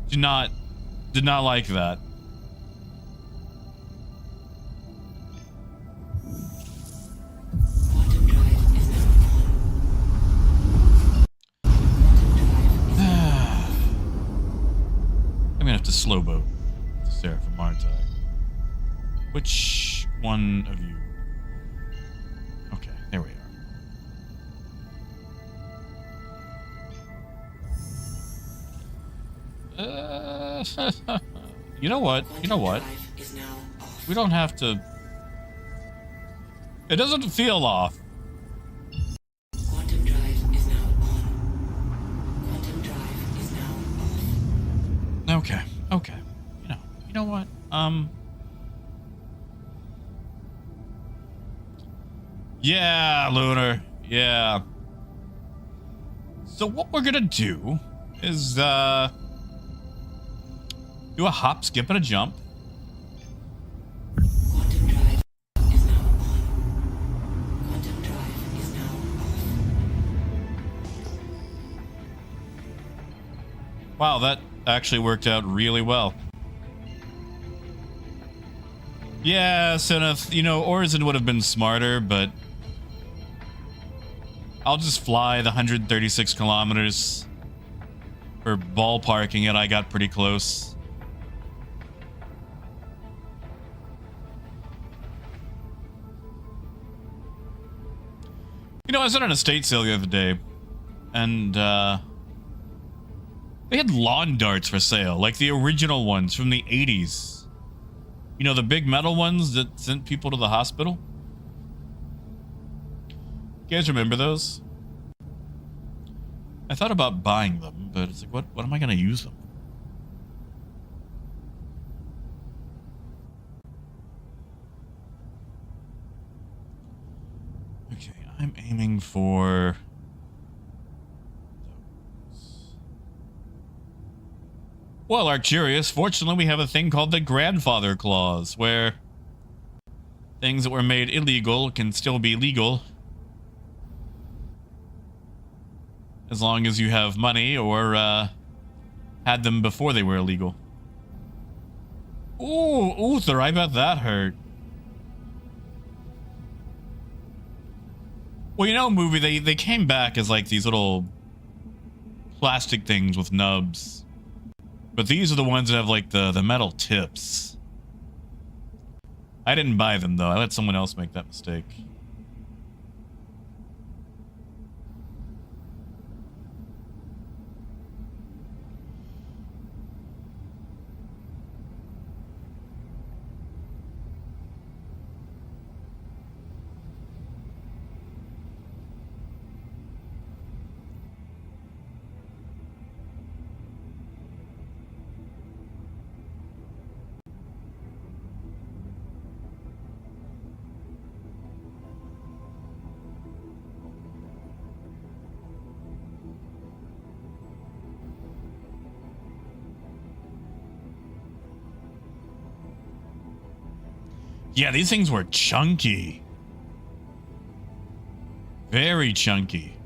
Did not like that. Quantum drive is now on. I'm gonna have to slow boat to Seraphim, aren't I? Which one of you? Okay, there we are. You know what? You know what? Drive is now off. We don't have to. It doesn't feel off. Quantum drive is now on. Quantum drive is now off. Okay, okay. You know what? Yeah, Lunar. Yeah. So what we're gonna do is do a hop, skip, and a jump. Quantum drive is now on. Quantum drive is now off. Wow, that actually worked out really well. Yeah, Sineth, Orison would have been smarter, but I'll just fly the 136 kilometers. For ballparking it, I got pretty close. I was at an estate sale the other day, and they had lawn darts for sale, like the original ones from the 80s. The big metal ones that sent people to the hospital? You guys remember those? I thought about buying them, but it's like, what am I going to use them? Okay, I'm aiming for those. Well, Arcturius, fortunately we have a thing called the grandfather clause, where things that were made illegal can still be legal. As long as you have money or had them before they were illegal. Ooh, Uther, I bet that hurt. Well, movie, they came back as like these little plastic things with nubs. But these are the ones that have like the metal tips. I didn't buy them though. I let someone else make that mistake. Yeah, these things were chunky. Very chunky.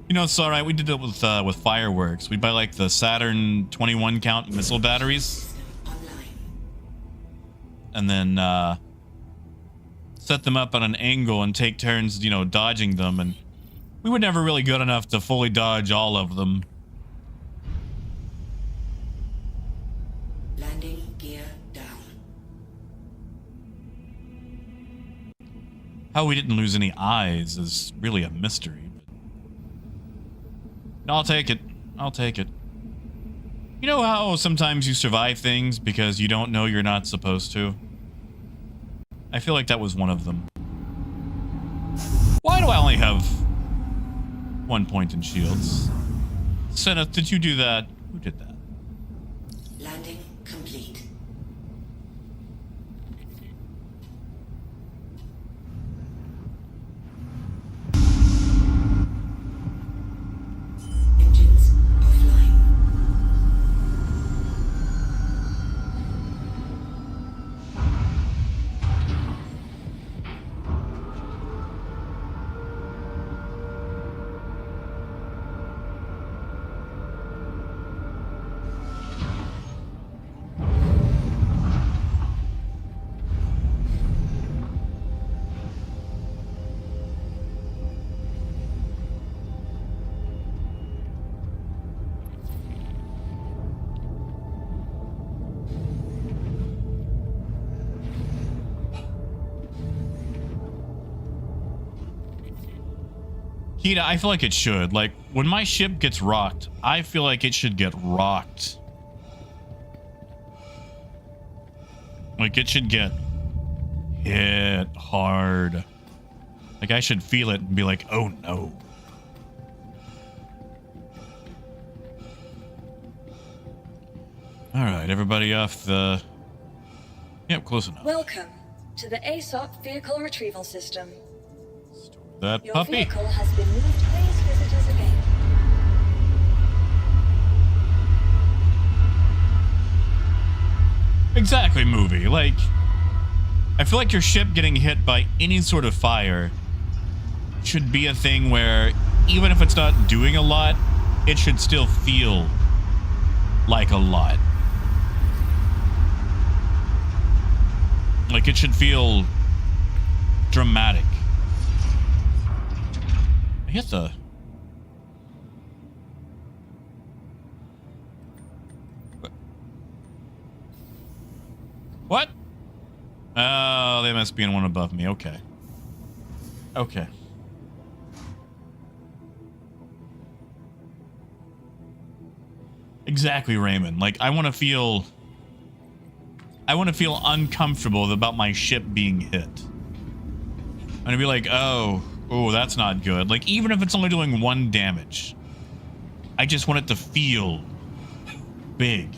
You know, it's all right. We did it with fireworks. We buy like the Saturn 21 count missile batteries, and then set them up on an angle and take turns, you know, dodging them. And we were never really good enough to fully dodge all of them. Landing gear down. How we didn't lose any eyes is really a mystery. I'll take it. I'll take it. You know how sometimes you survive things because you don't know you're not supposed to? I feel like that was one of them. Why do I only have 1 point in shields? Seneth, did you do that? Who did that? Landing complete. Engines offline. Kita, I feel like it should. Like, when my ship gets rocked, I feel like it should get rocked. Like, it should get hit hard. Like, I should feel it and be like, oh no. Alright, everybody off the... Yep, close enough. Welcome to the ASOP Vehicle Retrieval System. That Your puppy. vehicle has been moved. Please visit us again. Exactly, movie. Like, I feel like your ship getting hit by any sort of fire should be a thing where, even if it's not doing a lot, it should still feel like a lot. Like, it should feel dramatic. I hit the... What? Oh, they must be in one above me. Okay. Okay. Exactly, Raymond. Like, I want to feel uncomfortable about my ship being hit. I'm gonna be like, oh, that's not good. Like, even if it's only doing 1 damage, I just want it to feel big.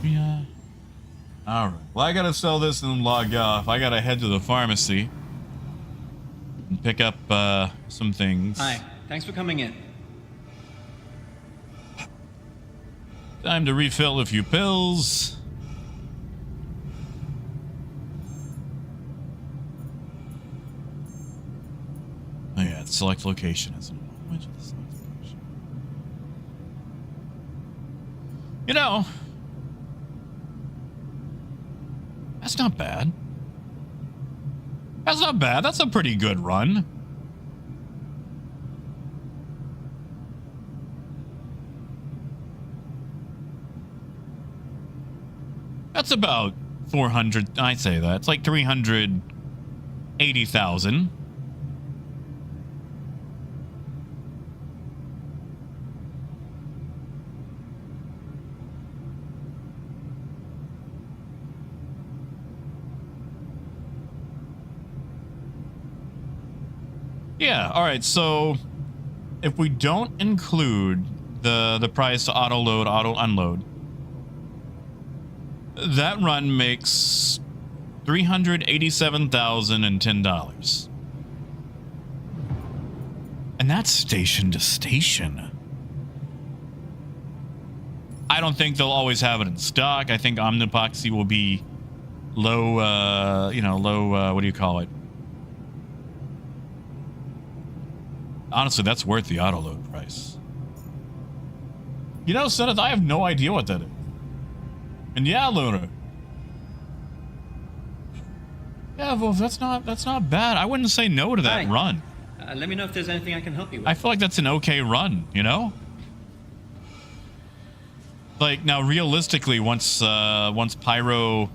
Yeah. All right. Well, I gotta sell this and log off. I gotta head to the pharmacy and pick up some things. Hi. Thanks for coming in. Time to refill a few pills. Oh yeah, it's select location, isn't it? Which is the select location? You know, that's not bad. That's not bad. That's a pretty good run. That's about 400. I say that. It's like 380,000. Yeah, all right. So if we don't include the price to auto load, auto unload, That run makes $387,010. And that's station to station. I don't think they'll always have it in stock. I think Omnipoxy will be low, what do you call it? Honestly, that's worth the auto load price. You know, Seth, I have no idea what that is. And yeah, Lunar. Yeah, well, that's not bad. I wouldn't say no to that run. Let me know if there's anything I can help you with. I feel like that's an okay run, you know? Like, now realistically, once Pyro,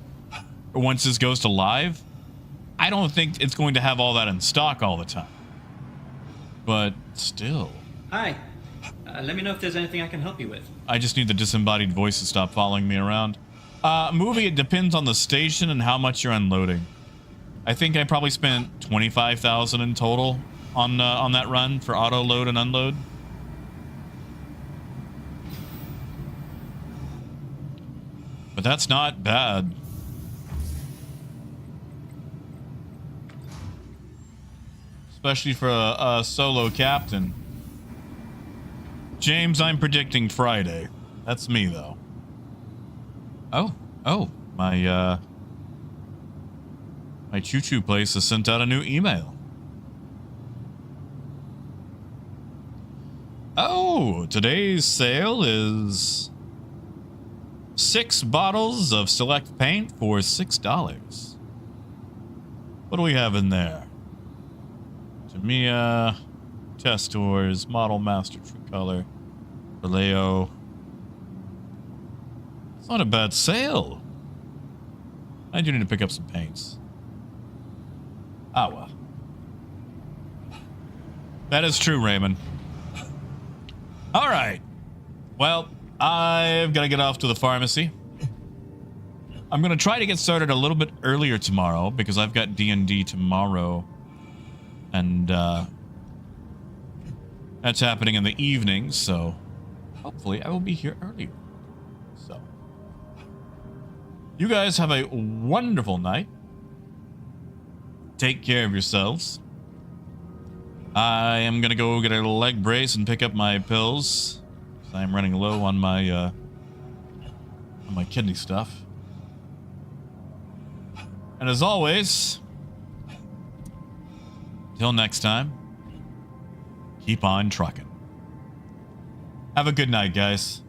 once this goes to live, I don't think it's going to have all that in stock all the time. But still. Hi. Let me know if there's anything I can help you with. I just need the disembodied voice to stop following me around. Movie, it depends on the station and how much you're unloading. I think I probably spent $25,000 in total on that run for auto load and unload. But that's not bad. Especially for a solo captain. James, I'm predicting Friday. That's me, though. Oh, my choo-choo place has sent out a new email. Oh, today's sale is 6 bottles of select paint for $6. What do we have in there? Tamiya, Testors, Model Master True Color, Vallejo. It's not a bad sale. I do need to pick up some paints. Ah, well. That is true, Raymond. All right. Well, I've got to get off to the pharmacy. I'm going to try to get started a little bit earlier tomorrow because I've got D&D tomorrow. And that's happening in the evening, so hopefully I will be here earlier. So, you guys have a wonderful night. Take care of yourselves. I am going to go get a leg brace and pick up my pills. I'm running low on my kidney stuff. And as always, till next time, keep on trucking. Have a good night, guys.